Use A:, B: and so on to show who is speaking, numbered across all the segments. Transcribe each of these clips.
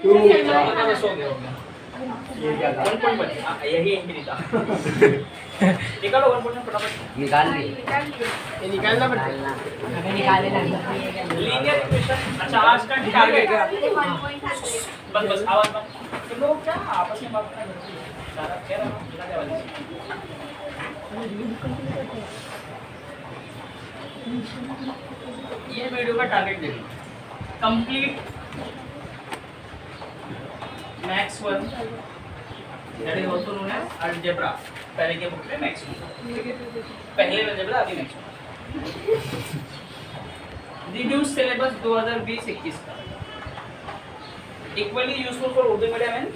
A: 2
B: बस हो गया
A: ये क्या था?
B: 1.1 यही एंट्री था। निकालो 1.1 फटाफट।
C: निकाल लिए
A: ये निकालना पड़ता है।
C: हमें निकाले ना
B: लीनियर इक्वेशन। अच्छा आज का टारगेट बस बस आवाज बंद। तुम लोग क्या आपस में बात कर रहे हो? सारा कह रहा हूं बिना क्या वाली। ये वीडियो का टारगेट देखो। Complete maths 1 that is also known as algebra. पहले के बुक में मैक्स 1 पहले अलजेब्रा अभी मैक्स 1। रिड्यूस सिलेबस 2020-21 का equally useful for Urdu medium and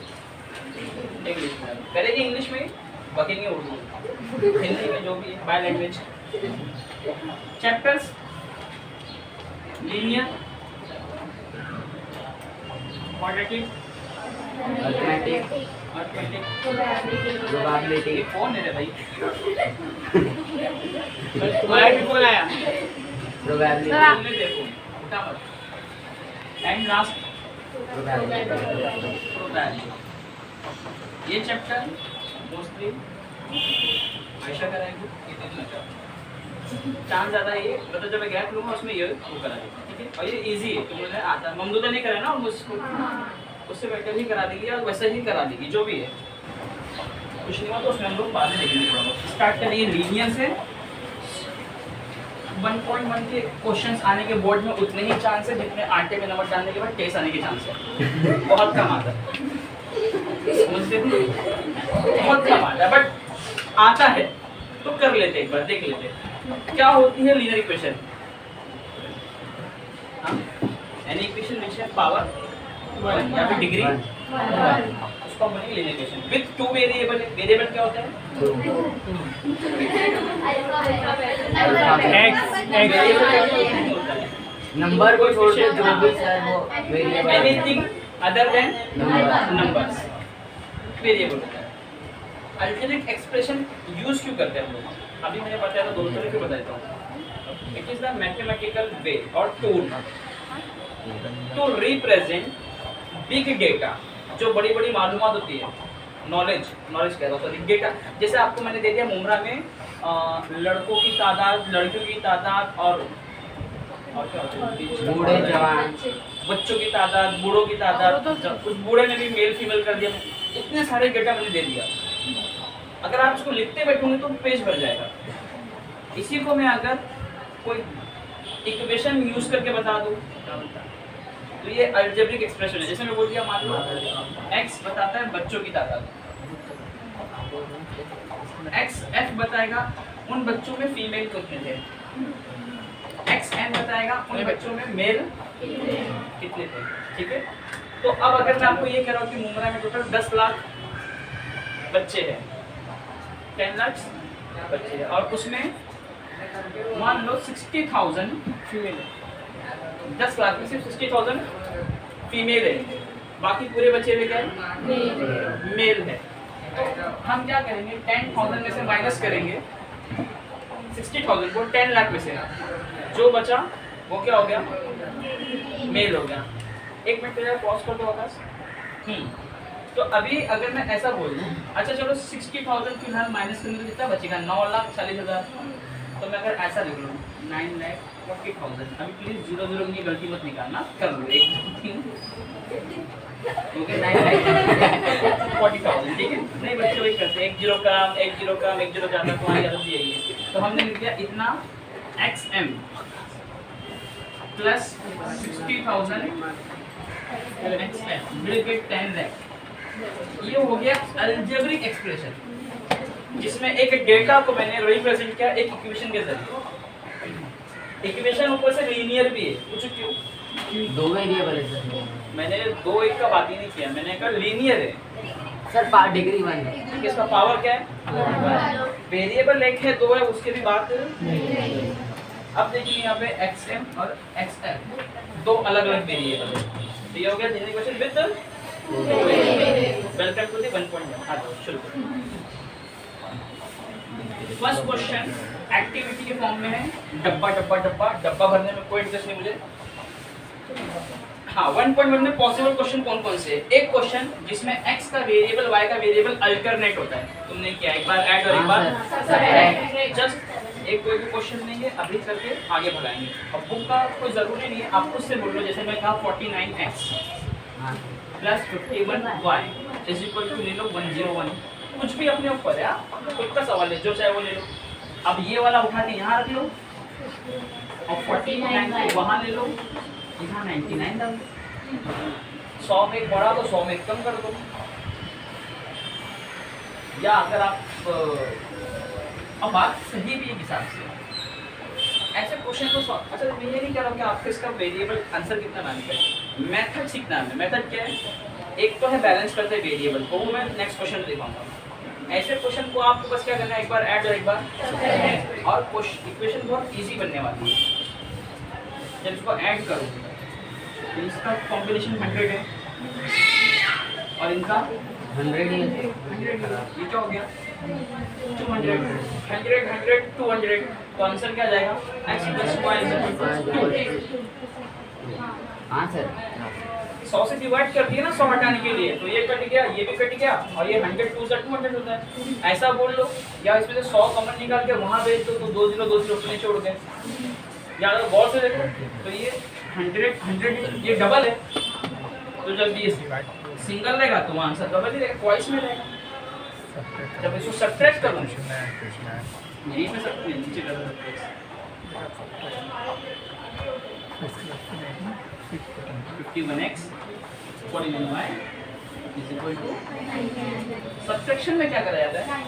B: English medium. करेंगे इंग्लिश में बकेंगे उर्दू हिंदी में जो भी है by language. Chapters linear quadratic
C: arithmetic
B: arithmetic
C: probability
B: ये कौन है रे भाई?
A: तुम्हारा भी फोन आया।
C: प्रोबेबिलिटी
B: तुमने देखो उठा मत। And last probability. ये चैप्टर मोस्टली आयशा कराएंगे कितने दिन लगा चांस ज़्यादा ये मतलब जब मैं गैप लूँगा उसमें ये वो करा देगा ठीक है। और ये इजी है तुमने आता ममदूदा नहीं करा ना मुझको उससे बेटर ही करा देगी और वैसे ही करा देगी जो भी है कुछ नहीं हुआ तो उसमें हम लोग बाद में देखेंगे थोड़ा बहुत। स्टार्ट करेंगे लीनियर से। 1.1 के क्वेश्चंस आने के बोर्ड में उतने ही चांस है जितने आटे में नमक डालने के बाद टेस्ट आने के चांस है। बहुत कम आता है समझते थे बहुत कम आता है बट आता है तो कर लेते एक बार देख लेते क्या होती है linear equation. Any equation which have power 1 या फिर डिग्री उसको हम बोलेंगे linear equation with 2 variable. Variable क्या होता है?
C: नंबर को छोड़ के जो भी सर वो variable
B: anything other than
C: Number.
B: Numbers variable होता है। अल्जेब्रिक एक्सप्रेशन यूज क्यों करते हैं हम लोग? अभी मैंने बताया था दोनों तरह से बताता हूँ। It is the mathematical way और tool to represent big data जो बड़ी बड़ी मालूमात होती है नॉलेज कह रहा हूँ सॉरी डेटा। जैसे आपको मैंने दे दिया मुमरा में लड़कों की तादाद लड़कियों की तादाद और क्या होता है?
C: बूढ़े जवान
B: बच्चों की तादाद बूढ़ों की तादाद उस बूढ़े ने भी मेल फीमेल कर दिया। इतने सारे डेटा मैंने दे दिया। अगर आप इसको लिखते बैठोगे तो पेज भर जाएगा। इसी को मैं अगर कोई इक्वेशन यूज करके बता दूं तो ये अलजेब्रिक एक्सप्रेशन है। जैसे मैं बोल दिया मान लो x बताता है बच्चों की तादाद x f बताएगा उन बच्चों में फीमेल कितने थे x n बताएगा उन बच्चों में मेल कितने थे ठीक है। तो अब अगर मैं आपको ये कह रहा हूँ कि मुमरा में टोटल 10 लाख बच्चे हैं 10 लाख बच्चे हैं और उसमें मान लो 60,000 फीमेल है। 10 लाख में सिर्फ 60,000 फीमेल है बाकी पूरे बच्चे में क्या है मेल है। तो हम क्या करेंगे 10,000 में से माइनस करेंगे 60,000 को 10 लाख में से जो बचा वो क्या हो गया मेल हो गया। एक मिनट पहले पॉज कर दो आकाश। तो अभी अगर मैं ऐसा बोल दूं अच्छा चलो 60,000 फिलहाल माइनस करने में कितना बचेगा 9,40,000। तो मैं अगर ऐसा लिख लूँ 9,40,000 अभी प्लीज 0 की गलती मत निकालना कर लो 1 2 3 ओके 9,40,000 ठीक है। नहीं बच्चे वही करते हैं 1 0 कम 1 0 कम 1 0 ज़्यादा तुम्हारी आदत यही है। तो हमने लिख दिया इतना XM plus 60,000 XM will get 10 lakh. ये हो गया अलजेब्रिक एक्सप्रेशन जिसमें एक डेटा को मैंने रिप्रेजेंट किया एक इक्वेशन के जरिए। इक्वेशन ऊपर से लीनियर भी है पूछो क्यों?
C: दो वेरिएबल है सर
B: मैंने 2 1 का बात ही नहीं किया मैंने कहा लीनियर है
C: सर डिग्री 1 है
B: इसका पावर क्या है वेरिएबल एक है 2 है उसके भी बात। अब देखिए यहाँ पे XM और XF 2 अलग अलग वेरिएबल है। तो ये हो गया linear equation with welcome to the 1.1। हाँ तो शुरू करो। फर्स्ट क्वेश्चन एक्टिविटी के फॉर्म में है डब्बा डब्बा डब्बा डब्बा भरने में कोई इंटरेस्ट नहीं मुझे। हाँ 1.1 में पॉसिबल क्वेश्चन कौन कौन से है? एक क्वेश्चन जिसमें x का वेरिएबल y का वेरिएबल अल्टरनेट होता है, तुमने किया एक बार ऐड और एक बार सब्ट्रैक्ट। जस्ट एक कोई भी क्वेश्चन लेंगे अभी करके आगे बढ़ाएंगे। अब बुक का कोई जरूरी नहीं है, आप खुद से बोल लो। जैसे मैं कहा 49x plus 51y is equal to ले लो 101। कुछ भी अपने ऊपर है, खुद का सवाल है, जो चाहे वो ले लो। अब ये वाला उठा के यहाँ रख लो और 49 को वहाँ ले लो, यहाँ 99 डाल दो। 100 में एक बढ़ा दो, 100 में एक कम कर दो। या अगर आप अब बात सही भी एक हिसाब से ऐसे क्वेश्चन को अच्छा मैं ये नहीं कह रहा हूँ कि आपको इसका वेरिएबल आंसर कितना लाने का है, मेथड सीखना है। मेथड क्या है? एक तो है बैलेंस करते हैं वेरिएबल को, वो मैं नेक्स्ट क्वेश्चन दिखाऊंगा। ऐसे क्वेश्चन को आपको बस क्या करना है, एक बार ऐड और एक बार और इक्वेशन बहुत इजी बनने वाली है। जब इसको ऐड करोगे तो इसका कॉम्बिनेशन 100 है और इनका
C: 100 ही है।
B: 100। ये क्या हो गया 200 100 200। तो आंसर क्या जाएगा x + y = 2।
C: हाँ सर
B: 100 से डिवाइड कर दिया ना 100 हटाने के लिए, तो ये कट गया, ये भी कट गया और ये 100 2 से 200 होता है। ऐसा बोल लो, या इसमें से 100 कॉमन निकाल के वहाँ भेज दो तो 2 0 अपने छोड़ गए। या अगर गौर से देखो तो ये 100 ये डबल है, तो जब ये सिंगल रहेगा तो आंसर डबल ही रहेगा, ट्वाइस में रहेगा। जब इसको सब्ट्रैक्ट करूँ यही में सब नीचे कर सकते हैं 51x 49y is equal to. Subtraction में क्या करा जाता है,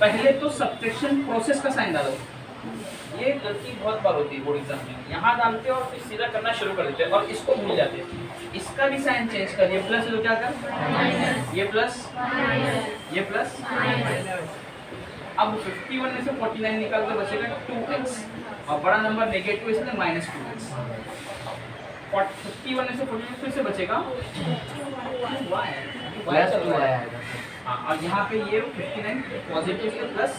B: पहले तो सब्ट्रैक्शन प्रोसेस का साइन डालो। ये गलती बहुत बार होती है बोर्ड एग्जाम में, यहाँ डालते हैं और फिर सीधा करना शुरू कर देते हैं और इसको भूल जाते हैं। इसका भी साइन चेंज कर, ये प्लस है तो क्या कर, ये प्लस ये प्लस। अब 51 में से 49 निकाल कर बचेगा 2x और बड़ा नंबर नेगेटिव इसलिए -2x। 51 में से 49 फिर से बचेगा y
C: +2 आएगा।
B: हाँ, और यहाँ पे ये 59 पॉजिटिव से प्लस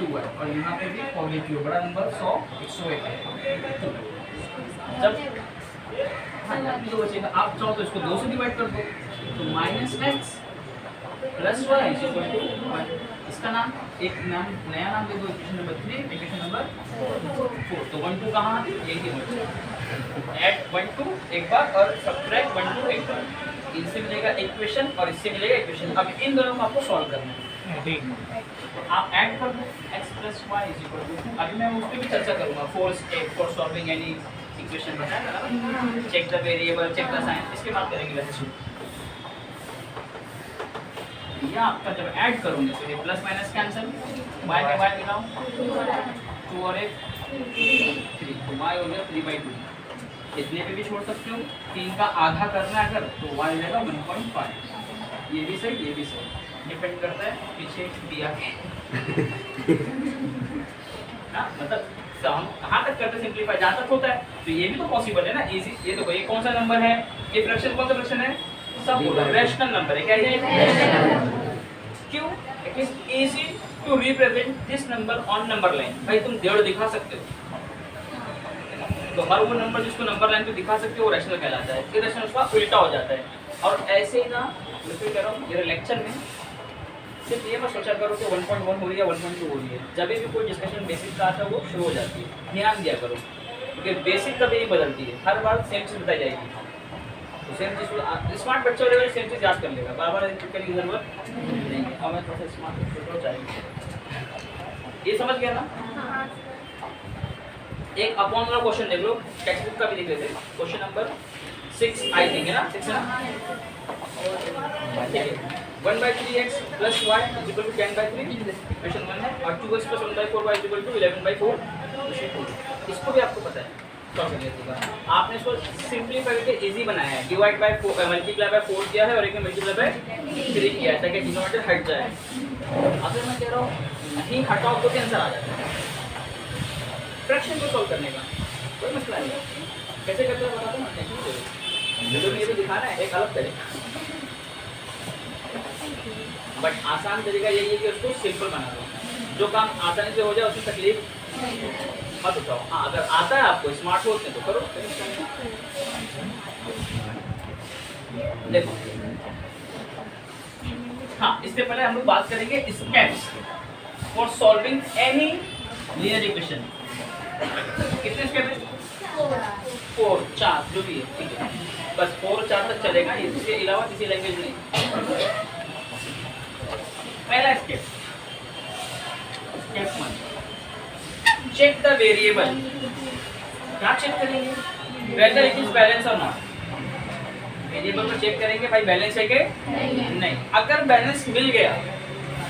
B: 2 है और यहाँ पे भी पॉजिटिव, बड़ा नंबर 100 101 है। जब हाँ यहाँ पे तो बचेगा, आप चाहो तो इसको 2 से डिवाइड कर दो तो -x + y इक्वल टू इसका नाम एक नाम नया नाम दे दो, इक्वेशन नंबर 3 इक्वेशन नंबर 4। तो 1 2 कहाँ आती है, यही है। ऐड 1 2 एक बार और सब्ट्रैक्ट 1 2 एक बार, इनसे मिलेगा इक्वेशन और इससे मिलेगा इक्वेशन। अब इन दोनों को आपको सॉल्व करना है। ठीक, आप ऐड कर दो x + y = अभी मैं उस पर भी चर्चा करूँगा। 4 step for solving any equation बताया ना, check the variable, check the sign, इसके बाद करेंगे वैसे। या आपका जब ऐड करूँगी तो ये प्लस माइनस कैंसिल, y में y मिलाओ 2 और 1 3, तो y हो गया 3/2। इतने पे भी छोड़ सकते हो, 3 का आधा करना है अगर तो y हो जाएगा 1.5। ये भी सही, ये भी सही, डिपेंड करता है पीछे दिया ना, मतलब हम कहाँ तक करते सिंप्लीफाई, जहाँ तक होता है। तो ये भी तो पॉसिबल है ना, इजी। ये देखो ये कौन सा नंबर है, ये फ्रैक्शन कौन सा फ्रैक्शन है, सब रैशनल नंबर है। क्या है, क्यों, it is easy to represent this number on number line. भाई तुम 1.5 दिखा सकते हो तो हर वो नंबर जिसको नंबर लाइन पे दिखा सकते हो वो रैशनल कहलाता है, इरेशनल उसका उल्टा हो जाता है। और ऐसे ही ना मैं कह रहा हूँ ये लेक्चर में सिर्फ ये मत सोचा करो कि 1.1 हो रही है 1.2 हो रही है, जब भी कोई डिस्कशन बेसिक का आता है वो शुरू हो जाती है, ध्यान दिया करो क्योंकि बेसिक कभी नहीं बदलती है, हर बार सेम चीज़ बताई जाएगी। तो सेम चीज़ स्मार्ट बच्चा हो जाएगा, सेम चीज़ याद कर लेगा, बार बार रिपीट करने की जरूरत नहीं है। और मैं थोड़ा सा स्मार्ट बच्चा चाहिए, ये समझ गया ना। एक अपॉन वाला क्वेश्चन देख लो, टेक्स्ट बुक का भी देख लेते हैं। क्वेश्चन नंबर 6 आई थिंक है ना, 6 है ना, ठीक है। 1/3x + y = 10/3 क्वेश्चन 1 है, और 2x + 1/4y = 11/4 क्वेश्चन 2। इसको भी आपको पता है, सॉल्व कर लीजिएगा। आपने इसको सिंपलीफाई करके इजी बनाया है, डिवाइड बाय 4 मल्टीप्लाई बाय 4 किया है और एक में मल्टीप्लाई बाय 3 किया है ताकि डिनोमिनेटर हट जाए। अगर मैं कह रहा हूँ नहीं हटाओ तो कैंसर आ जाता है। फ्रैक्शन को सॉल्व करने का कोई मसला नहीं, कैसे करते हैं बताता हूँ ना, टेक्निक ये तो दिखाना है एक अलग तरीका, बट आसान तरीका यही है कि उसको सिंपल बना दो, जो काम आसानी से हो जाए उसकी तकलीफ मत उठाओ। हाँ अगर आता है आपको, स्मार्ट होते हैं तो करो। देखो, हाँ इससे पहले हम लोग बात करेंगे steps for solving any linear equation. कितने स्टेप है? 4 4 जो भी है, ठीक है, बस 4 और 4 तक चलेगा, इसके अलावा किसी लैंग्वेज नहीं। पहला step, step 1, check the variable. क्या चेक करेंगे? वेदर इट इज बैलेंस और नॉट। वेरिएबल को चेक करेंगे भाई बैलेंस है कि नहीं। अगर बैलेंस मिल गया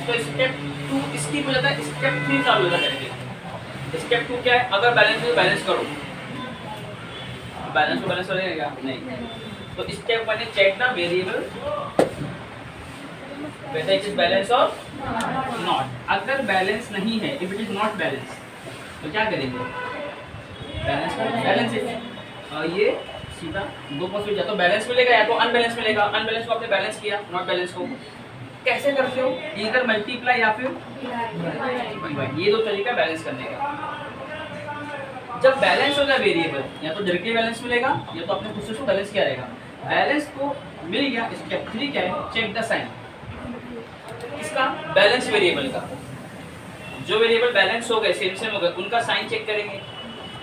B: तो स्टेप 2 स्किप हो जाता है, स्टेप 3 चालू होता करेंगे। स्टेप 2 क्या है? अगर बैलेंस है तो बैलेंस करो। बैलेंस को बैलेंस हो जाएगा नहीं, तो स्टेप 1 है check the variable whether it is balance or not। अगर बैलेंस नहीं है, if it is not balance, तो क्या करेंगे? बैलेंस बैलेंस है, और ये सीधा दो पॉसिबल, या तो बैलेंस मिलेगा या तो अनबैलेंस मिलेगा। अनबैलेंस को आपने बैलेंस किया, नॉट बैलेंस को कैसे करते हो? इधर मल्टीप्लाई या फिर डिवाइड, ये दो तरीका बैलेंस करने का। जब बैलेंस होगा वेरिएबल, या तो डायरेक्टली बैलेंस मिलेगा या तो आपने खुद से उसको बैलेंस किया रहेगा। बैलेंस को मिल गया, स्टेप 3 क्या है? Check the sign. इसका बैलेंस वेरिएबल का, जो वेरिएबल बैलेंस हो गए, सेम सेम हो गए, उनका साइन चेक करेंगे।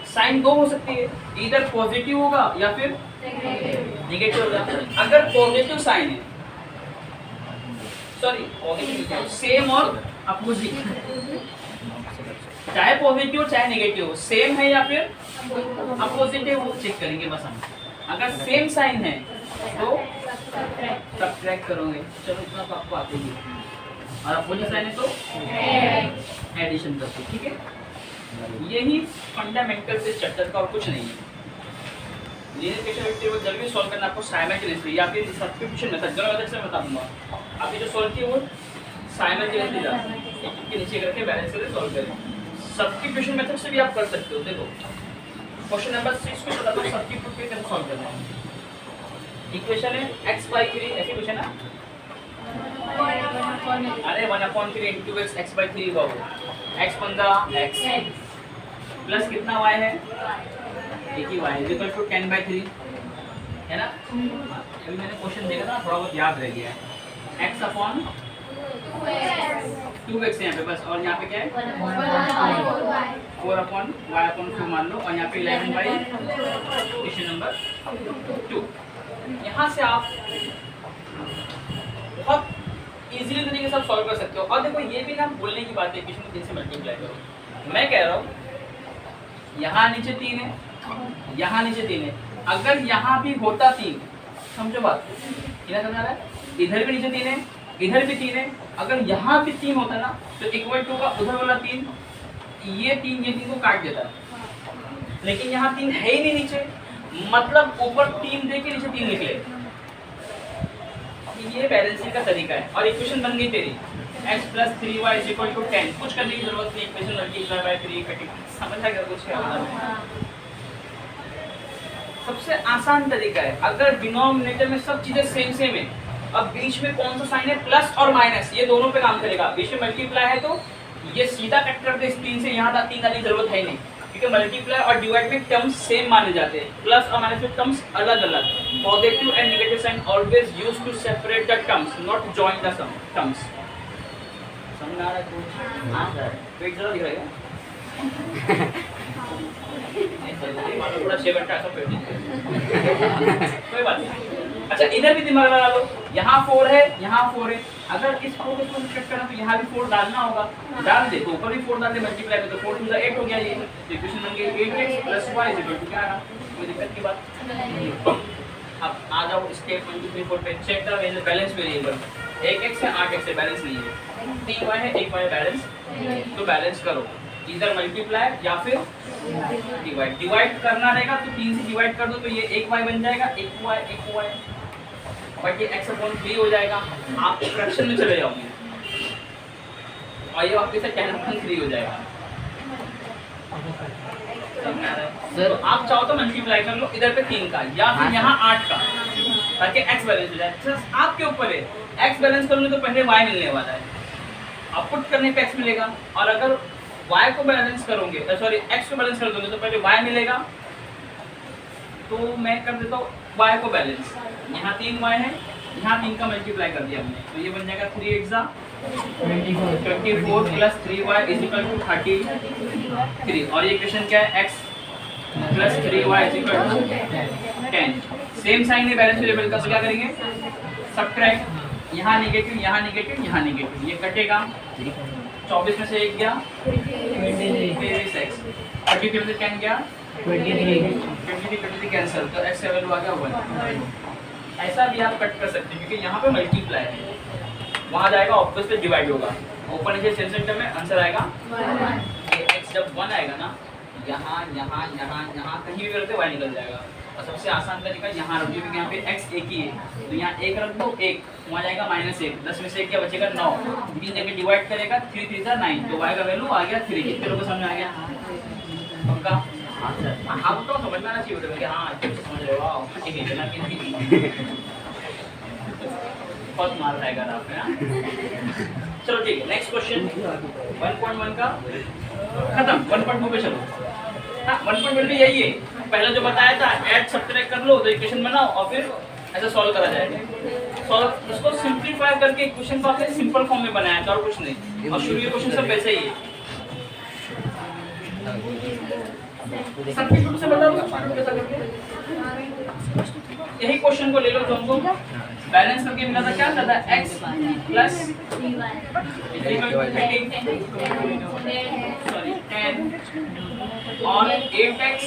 B: साइन दो हो सकती है, इधर पॉजिटिव होगा या फिर नेगेटिव होगा। अगर पॉजिटिव साइन है, सॉरी पॉजिटिव सेम और अपोजिट, चाहे पॉजिटिव चाहे नेगेटिव, सेम है या फिर अपोजिट है, वो चेक करेंगे बस हम। अगर सेम साइन है तो सब्ट्रैक्ट करोगे, चलो इतना तो आपको आते ही, और अपोजिट साइन है तो एडिशन करते, ठीक है। यही फंडामेंटल से चैप्टर का और कुछ नहीं है। लीनियर इक्वेशन को जल्दी सॉल्व करना आपको साइमल्टेनियसली या फिर सब्स्टिट्यूशन मेथड, दोनों मेथड से मैं बता दूंगा। अभी जो सॉल्व किए वो साइमल्टेनियसली एक के नीचे करके बैलेंस करके सॉल्व करें। सब्स्टिट्यूशन मेथड से भी आप कर सकते हो। देखो क्वेश्चन नंबर 6 को बता दो सब्स्टिट्यूट पे कैसे सॉल्व करना है। इक्वेशन है x/3, ऐसी क्वेश्चन है, अरे 1/3 × x x/3 होगा, x पंगा x प्लस कितना y है? एक ही y इज इक्वल टू 10/3 है ना। अभी मैंने क्वेश्चन देखा था, थोड़ा बहुत याद रह गया है। x/2x यहाँ पे बस, और यहाँ पे क्या है 4/y/2 मान लो, और यहाँ पे 11/, क्वेश्चन नंबर 2। यहाँ से आप बहुत इजीली तरीके से आप सॉल्व कर सकते हो। और देखो ये भी ना बोलने की बात है, इक्वेशन को 3 से मल्टीप्लाई करो। मैं कह रहा हूँ यहाँ नीचे 3 है, यहाँ नीचे 3 है, अगर यहाँ भी होता 3, समझो बात क्या करना है, इधर भी नीचे 3 है, इधर भी 3 है, अगर यहाँ भी 3 होता ना तो इक्वल टू का उधर वाला 3, ये 3 को काट देता। लेकिन यहाँ 3 है ही नहीं नीचे, मतलब ऊपर 3 दे के नीचे 3 निकले। ये बैलेंसिंग का तरीका है, और इक्वेशन बन गई तेरी x + 3y = 10। कुछ करने की जरूरत नहीं, इक्वेशन मल्टीप्लाई बाय 3 कटिंग, समझ आ गया कुछ क्या होता है। सबसे आसान तरीका है, अगर डिनोमिनेटर में सब चीजें सेम सेम है, अब बीच में कौन सा साइन है, प्लस और माइनस, ये दोनों पे काम करेगा। बीच में मल्टीप्लाई है तो ये सीधा कट करते, इस 3 से यहाँ तक 3 आने की जरूरत है नहीं, क्योंकि मल्टीप्लाई और डिवाइड में टर्म्स सेम माने जाते हैं, प्लस और माइनस में टर्म्स अलग अलग। Positive and negative sign always used to separate the terms, not join the terms. समझ आ रहा है कुछ? हां सर, पेट जरा दिख रहा है थोड़ा 7 घंटा ऐसा पेट कोई बात नहीं। अच्छा इधर भी दिमाग लगा लो, यहाँ 4 है, यहाँ 4 है, अगर इस 4 को शिफ्ट करना तो यहाँ भी 4 डालना होगा, डाल दे तो ऊपर भी 4 डाल दे, मल्टीप्लाई कर तो 4 × 8 हो गया। ये इक्वेशन बन गई 8x + y = क्या रहा, कोई दिक्कत की बात। अब आ जाओ स्टेप 1 2 3 4 पे, check the balance variable. 1x है 8x है, बैलेंस नहीं है, 3y है 1y बैलेंस, तो बैलेंस करो, इधर मल्टीप्लाई या फिर डिवाइड। डिवाइड करना रहेगा तो 3 से डिवाइड कर दो तो ये 1y बन जाएगा, 1y बट ये x/3 हो जाएगा। आप फ्रैक्शन में चले जाओगे और ये वापस से 10/3 हो जाएगा। सर तो आप चाहो तो मल्टीप्लाई कर लो इधर पे 3 का या फिर यहाँ 8 का, ताकि x बैलेंस हो जाए। आपके ऊपर है, x बैलेंस करोगे तो पहले y मिलने वाला है, आप पुट करने पे x मिलेगा, और अगर y को बैलेंस करोगे, सॉरी x को बैलेंस कर दोगे तो पहले y मिलेगा। तो मैं कर देता हूँ y को बैलेंस, यहाँ 3y है, यहाँ 3 का मल्टीप्लाई कर दिया हमने, तो ये बन जाएगा 3 एक्सा 24 plus 3y is equal to 33, और ये इक्वेशन क्या है, x plus 3y is equal to 10। Same sign है बैलेंस वेरिएबल का, तो क्या करेंगे, सब्ट्रैक्ट, यहाँ नेगेटिव यहाँ नेगेटिव यहाँ नेगेटिव, ये कटेगा, 24 में से 1 गया 26, 33 में से 10 गया 23 कैंसिल, तो x का वैल्यू आ गया 1। ऐसा भी आप कट कर सकते हैं क्योंकि यहाँ पे मल्टीप्लाई है, वहाँ जाएगा ऑब्वियसली डिवाइड होगा, ओपन इसे सेंटर में आंसर आएगा ये x जब 1 आएगा ना, यहाँ यहाँ यहाँ यहाँ कहीं भी करते y निकल जाएगा। और सबसे आसान तरीका यहाँ रख दो क्योंकि यहाँ पे x एक ही है, तो यहाँ 1 रख दो, 1 वहाँ जाएगा -1, 10 में से 1 क्या बचेगा 9, 3 जगह डिवाइड करेगा 3 3 9, तो y का वैल्यू आ गया 3। कितने लोगों को समझ आ गया पक्का? हाँ तो समझना ना चाहिए बेटा, हाँ समझ रहे हो, वाह ठीक है इतना कि नहीं बहुत मार खाएगा आपने। चलो ठीक है, नेक्स्ट क्वेश्चन 1.1 का खत्म, 1.2 पे चलो। हाँ 1.1 में यही है, पहले जो बताया था ऐड सब्ट्रैक्ट कर लो तो इक्वेशन बनाओ और फिर ऐसा सॉल्व करा जाएगा। सॉल्व इसको सिंपलीफाई करके इक्वेशन को आपने सिंपल फॉर्म में बनाया था और कुछ नहीं, और शुरू के क्वेश्चन सब वैसे ही है। सब्स्टिट्यूट से बता दो, यही क्वेश्चन को ले लो जो हमको बैलेंस करके मिला था, क्या मिला था, x प्लस 10 और 8x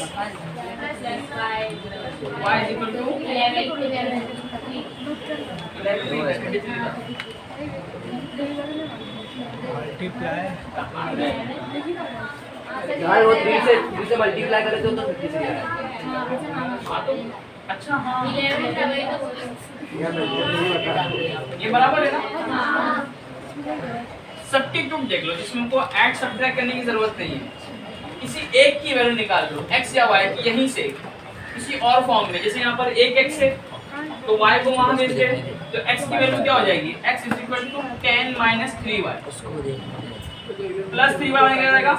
B: y is equal to 11।
C: यार वो 3 से मल्टीप्लाई करे तो 50 से आया।
B: अच्छा हाँ ये बराबर है ना। सब्स्टिट्यूट देख लो जिसमें हमको ऐड सब्ट्रैक्ट करने की जरूरत नहीं है, किसी एक की वैल्यू निकाल लो x या y की, यहीं से किसी और फॉर्म में, जैसे यहाँ पर 1x है तो y को वहां भेज दे, तो x की वैल्यू क्या हो जाएगी, x is equal to 10 minus 3y plus 3y क्या रहेगा,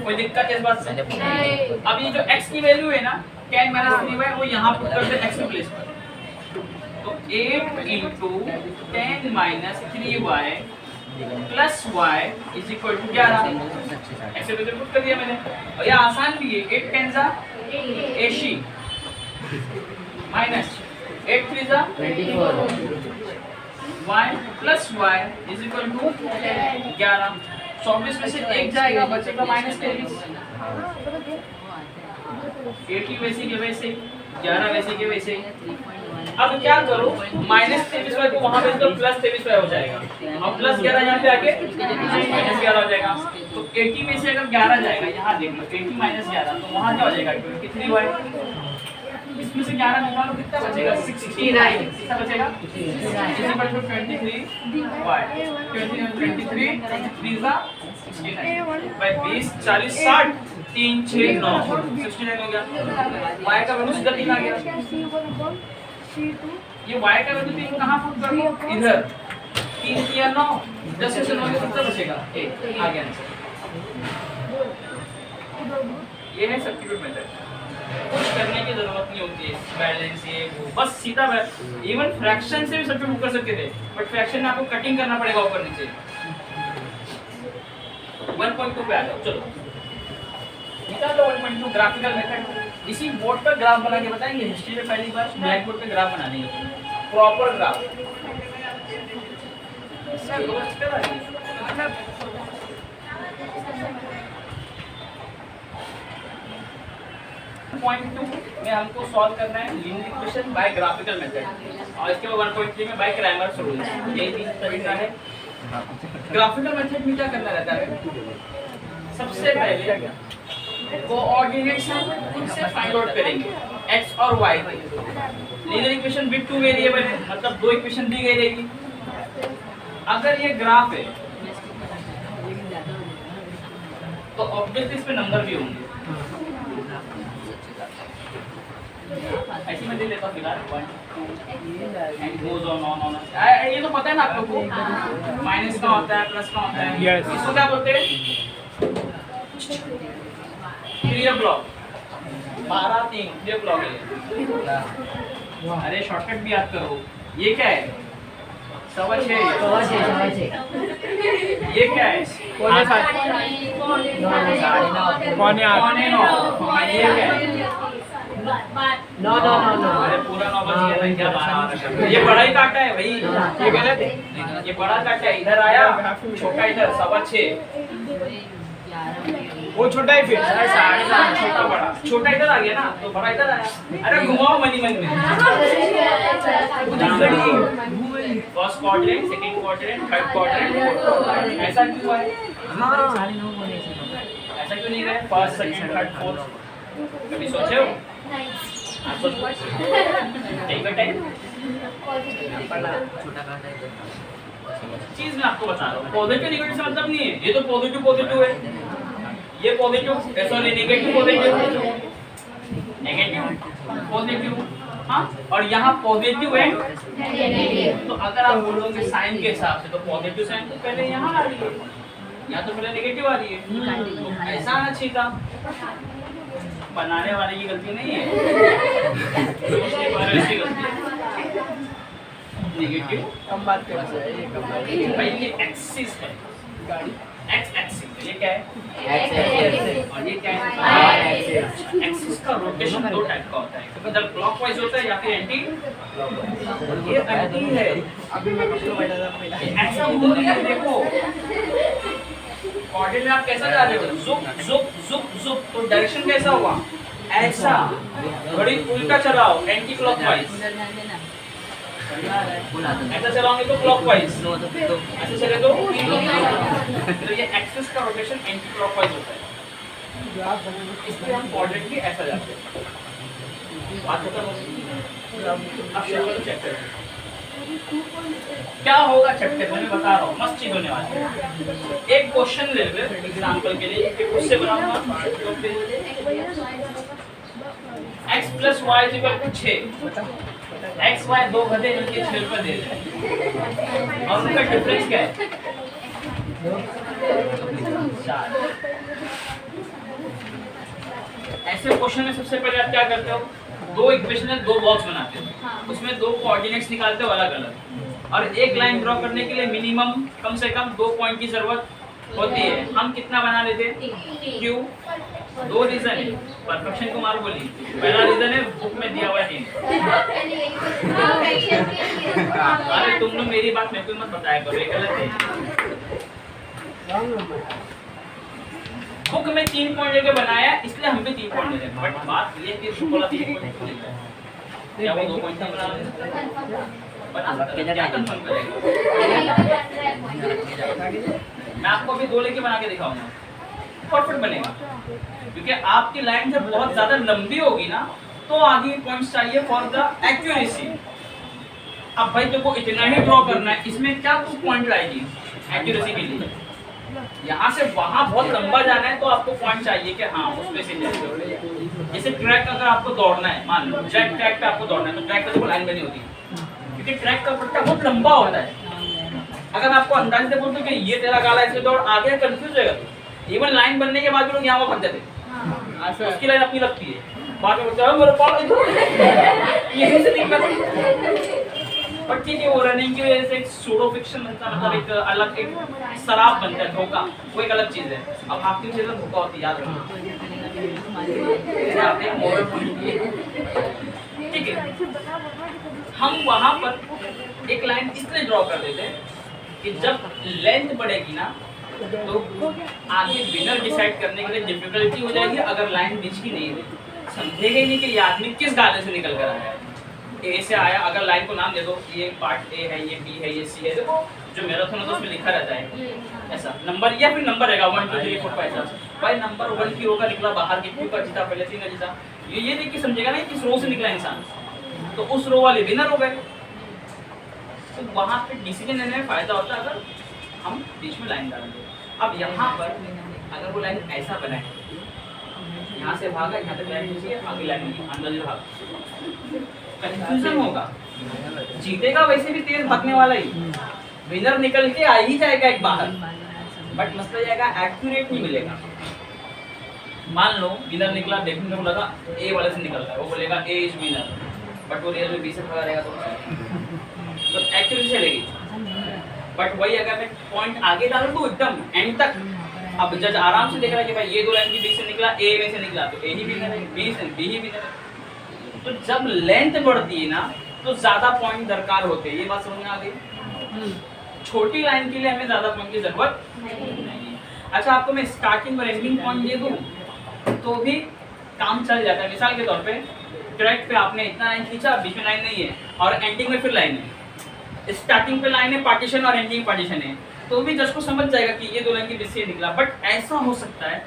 B: कोई दिक्कत है इस बात से? अब ये जो x की वैल्यू है ना 10 माइनस 3y वो यहाँ पुट कर दे x के प्लेस पर, तो 8 into 10 minus 3y plus y is equal to 11, ऐसे तो पुट कर दिया मैंने। और ये आसान भी है, 8 10 जा 80 माइनस 8 3 जा
C: 24
B: y plus y is equal to 11। 24 में से 1 जाएगा बचेगा -23, 80 वैसे के वैसे 11 वैसे के वैसे। अब क्या करो, -23y को वहां भेज दो, +23y हो जाएगा, और +11 यहाँ पे आके -11 हो जाएगा। तो 80 में से अगर 11 जाएगा, यहाँ देख लो 80 -11 तो वहाँ क्या हो जाएगा 23y, इसमें से 11 निकालो कितना बचेगा 69, कितना बचेगा 23y 23 बाय 20 40 60 3 6 9 69 हो गया। y का वैल्यू सीधा 3 आ गया। ये y का वैल्यू 3 कहाँ पुट कर दो, इधर 3 किया 9 10 से 9 कितना बचेगा 1 आ गया आंसर। ये है सब्स्टिट्यूट मेथड, कुछ करने की जरूरत नहीं होती है, बैलेंस ये वो बस सीधा इवन फ्रैक्शन से भी सब्स्टिट्यूट कर सकते थे, बट फ्रैक्शन में आपको कटिंग करना पड़ेगा ऊपर नीचे। 1.2 पे आ जाओ, चलो निकाल लो 1.2 ग्राफिकल मेथड। इसी बोर्ड पर ग्राफ बना के बताएंगे, हिस्ट्री में पहली बार ब्लैक बोर्ड पे ग्राफ बना देंगे, प्रॉपर ग्राफ। पॉइंट 2 में हमको सॉल्व करना है linear equation by graphical method, और इसके बाद 1.3 में बाय क्रैमर्स रूल। यही तीन तरीका है। ग्राफिकल मेथड में क्या करना रहता है, सबसे पहले कोऑर्डिनेट्स हम खुद से फाइंड आउट करेंगे x और y की। लीनियर इक्वेशन विद 2 वेरिएबल है, मतलब 2 इक्वेशन दी गई रहेगी। अगर ये ग्राफ है तो ऑब्वियसली इस पे नंबर भी होंगे, ऐसे में दे लेता हूं फिलहाल 1 2 एंड गोज ऑन। ये तो पता है ना आप लोग को, माइनस का होता है प्लस का होता है, इसको क्या बोलते हैं, क्लियर ब्लॉक। 12 3 3 o'clock है। अरे शॉर्टकट भी याद करो। ये क्या है? 6:15। ये क्या है?
A: 7:45 पौने 8
B: पौने 9। ये क्या है?
C: नो
B: अरे पूरा 9 बज गया था क्या 12? ये बड़ा ही काटा है भाई।
A: ये गलत है।
B: ये बड़ा काटा है, इधर आया, छोटा इधर 6:15।
A: वो छोटा है फिर।
B: 7:30 छोटा बड़ा, छोटा इधर आ गया ना तो बड़ा इधर आया। अरे घुमाओ मनी मन में। First quadrant, second quadrant, third quadrant, fourth quadrant. ऐसा क्यों है? ऐसा क्यों नहीं गए? फर्स्ट, सेकंड, थर्ड, फोर्थ कभी सोचे हो? आप सोचो। Take the time. चीज मैं आपको बता रहा हूँ, पॉजिटिव नेगेटिव से मतलब नहीं है। ये तो पॉजिटिव पॉजिटिव है, ये positive sorry negative positive, negative positive. हाँ, और यहाँ पॉजिटिव है तो अगर आप बोलोगे साइन के हिसाब से तो पॉजिटिव साइन तो पहले यहाँ आ रही है, यहाँ तो पहले नेगेटिव आ रही है। तो ऐसा आना चाहिए था। बनाने वाले की गलती नहीं है, सोचने वाले की गलती है। नेगेटिव
A: कम बात कर रहा है ये कम बात
B: भाई, ये एक्सिस है,
A: गाड़ी
B: एक्स एक्सिस। ये क्या है? और ये क्या है? एक्सिस का रोटेशन दो टाइप का होता है, इधर क्लॉकवाइज होता है या फिर एंटी। ये एंटी है।
A: अभी मैं कब बैठा था पहले।
B: ऐसा बोल रही है, देखो कोऑर्डिनेट में आप कैसा जा रहे हो? जुक जुक जुक जुक, तो डायरेक्शन कैसा हुआ? ऐसा। घड़ी उल्टा चलाओ, एंटी क्लॉकवाइज। ऐसा चलाओगे तो क्लॉकवाइज, ऐसे चले तो ये एक्सिस का रोटेशन एंटी क्लॉकवाइज होता है। इसलिए हम कोऑर्डिनेट भी ऐसा जाते हैं। बात खत्म हो गई। अब शेड्यूल चेक करें क्या होगा। चैप्टर में मैं बता रहा हूँ, मस्त चीज होने वाली है। एक क्वेश्चन ले ले एग्जांपल के लिए, एक उससे बनाऊंगा x + y = 6। x y दो गधे मिलके 6 रुपए दे रहे हैं और उनका डिफरेंस क्या है? 4। ऐसे क्वेश्चन में सबसे पहले आप क्या करते हो? दो इक्वेशन है, दो बॉक्स बनाते हो, उसमें दो कोऑर्डिनेट्स निकालते हो अलग अलग, और एक लाइन ड्रॉ करने के लिए मिनिमम कम से कम 2 पॉइंट की जरूरत होती है। हम कितना बना लेते हैं? क्यों? 2 रीजन है। परफेक्शन कुमार बोली, पहला रीजन है बुक में दिया हुआ हिंट। अरे तुम लोग मेरी बात मेरे को मत बताया करो, ये गलत है। बुक में 3 पॉइंट लेके बनाया, इसलिए हम भी 3 पॉइंट ले रहे हैं। बट बात ये कि बुक वाला 3 पॉइंट क्यों लेता है? क्या वो 2 पॉइंट नहीं बना रहे? बना सकते हैं, क्या कंफर्म करेगा? मैं आपको अभी 2 लेके बना के दिखाऊंगा, परफेक्ट बनेगा। क्योंकि आपकी लाइन जब बहुत ज्यादा लंबी होगी ना तो आगे पॉइंट्स चाहिए फॉर द एक्यूरेसी। अब भाई देखो इतना ही ड्रॉ करना है, इसमें क्या 2 पॉइंट लाएगी एक्यूरेसी के लिए? यहाँ से वहां बहुत लंबा जाना है तो आपको पॉइंट चाहिए कि हाँ उस पे से जैसे ट्रैक अगर आपको दौड़ना है, मान लो ट्रैक पे आपको दौड़ना है तो ट्रैक पे तो लाइन बनी होती है, क्योंकि ट्रैक का पट्टा बहुत लंबा होता है। अगर मैं आपको अंदाज से बोलूं कि ये तेरा गाला ऐसे दौड़, आगे कंफ्यूज होगा। इवन लाइन बनने के बाद भी लोग यहाँ भाग जाते, उसकी लाइन अपनी लगती है, बाद में बोलते हैं मेरे पास यहीं से दिक्कत। पर ठीक है, वो रनिंग की वजह से एक सूडो फिक्शन बनता है, मतलब एक अलग एक शराब बनता है, धोखा, वो एक अलग चीज है। अब आपकी वजह से धोखा होती है, याद रखना। ठीक है, हम वहां पर एक लाइन इसलिए ड्रॉ कर देते हैं कि जब लेंथ बढ़ेगी ना तो आगे विनर डिसाइड करने के लिए डिफिकल्टी हो जाएगी। अगर लाइन बीच की नहीं है, समझेगा ही नहीं कि ये आदमी किस गाले से निकल कर आया है। ए से आया, अगर लाइन को नाम दे दो, ये पार्ट ए है, ये बी है, ये सी है। देखो जो मैराथन होता है उसमें लिखा रहता है ऐसा नंबर, या फिर नंबर रहेगा 1 2 3 4 5 6। भाई नंबर 1 की रो का निकला बाहर, की 2 का जीता, पहले 3 का जीता, ये देख के समझेगा ना किस रो से निकला इंसान, तो उस रो वाले विनर हो गए। तो वहाँ पे डिसीजन लेने में फायदा होता है अगर हम बीच में लाइन डाल दें। अब यहाँ पर अगर वो लाइन ऐसा बनाए, यहाँ से भागा, यहाँ तक लाइन खींची है, आगे लाइन अंदर भाग, कंफ्यूजन होगा। जीतेगा वैसे भी तेज भागने वाला ही, विनर निकल के आ ही जाएगा एक बाहर, बट मसला जाएगा एक्यूरेट नहीं मिलेगा। मान लो विनर निकला, देखने को लगा ए वाले से निकल रहा है, वो बोलेगा ए इज विनर, बट वो रियल में बी से भागा रहेगा तो एक्टिविटी चलेगी। बट वही अगर मैं पॉइंट आगे डालूं तो एकदम एंड तक, अब जज आराम से देख रहा है कि भाई ये दो लाइन की बी से निकला, ए में से निकला, तो ए ही विनर है, बी से बी ही विनर है। तो जब लेंथ बढ़ती है ना तो ज्यादा पॉइंट दरकार होते हैं, ये बात समझ में आ गई। छोटी लाइन के लिए हमें ज्यादा पॉइंट की जरूरत नहीं है। अच्छा, आपको मैं स्टार्टिंग और एंडिंग पॉइंट दे दूं तो भी काम चल जाता है। मिसाल के तौर पे ट्रैक पे आपने इतना लाइन खींचा, बीच में लाइन नहीं है, और एंडिंग में फिर लाइन है, स्टार्टिंग पे लाइन है पार्टीशन और एंडिंग पार्टीशन है, तो भी जज को समझ जाएगा कि ये दो लाइन के बीच से निकला। बट ऐसा हो सकता है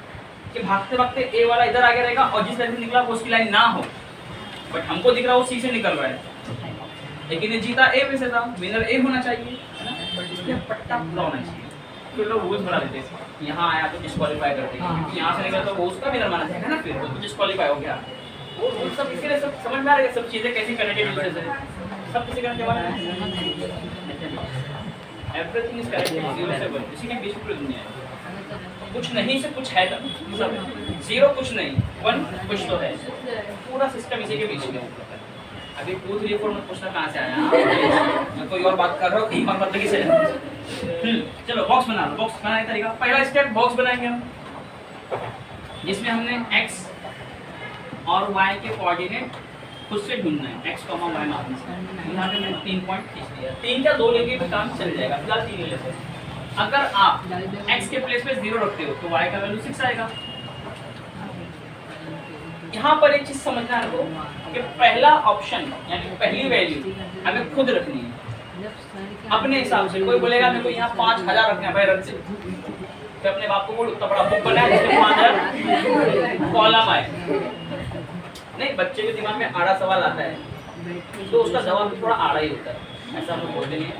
B: कि भागते भागते ए वाला इधर आगे रहेगा और जिस लाइन से निकला वो उसकी लाइन ना हो, बट हमको दिख रहा है वो सी से निकल रहा है, लेकिन ये जीता ए में से था, विनर ए होना चाहिए, है ना। ये पट्टा खुला होना चाहिए। फिर लोग रूल्स बना देते हैं, यहाँ आया तो डिस्क्वालीफाई कर देंगे, क्योंकि यहाँ से निकला तो वो उसका विनर माना जाएगा ना, फिर वो तो डिस्क्वालीफाई हो गया। वो सब इसीलिए सब समझ में आ रहा है, सब चीजें कैसी कनेक्टेड है, सब किसी का जवाब है। एवरीथिंग इज कनेक्टेड, जीरो से वन, इसी के बीच पूरी दुनिया है। कुछ नहीं से कुछ है तब, सब जीरो कुछ नहीं, वन कुछ तो है, पूरा सिस्टम इसी के बीच में। अभी 2 3 4 मत पूछना कहाँ से आया, मैं कोई और बात कर रहा हूँ कहीं और मतलब से। चलो बॉक्स बना लो। बॉक्स बनाने का तरीका, पहला स्टेप बॉक्स बनाएंगे हम, जिसमें हमने x और y के कोऑर्डिनेट खुद से ढूंढना है, x, y मापने से। यहाँ पे मैंने 3 पॉइंट खींच दिया, 3 क्या 2 लेके भी काम चल जाएगा, फिलहाल 3 ले लेते हैं। अगर आप x के प्लेस पे 0 रखते हो तो y का वैल्यू 6 आएगा। यहाँ पर एक चीज समझना है कि पहला ऑप्शन यानी पहली वैल्यू हमें खुद रखनी है अपने हिसाब से। कोई बोलेगा मेरे को यहाँ 5000 रखना है, भाई रख दे, तो अपने बाप को बोल उतना बड़ा बुक बनाए जिसमें 5000 कॉलम आए। नहीं, बच्चे के दिमाग में आड़ा सवाल आता है तो उसका जवाब भी थोड़ा आड़ा ही होता है, ऐसा हम लोग बोलते नहीं है।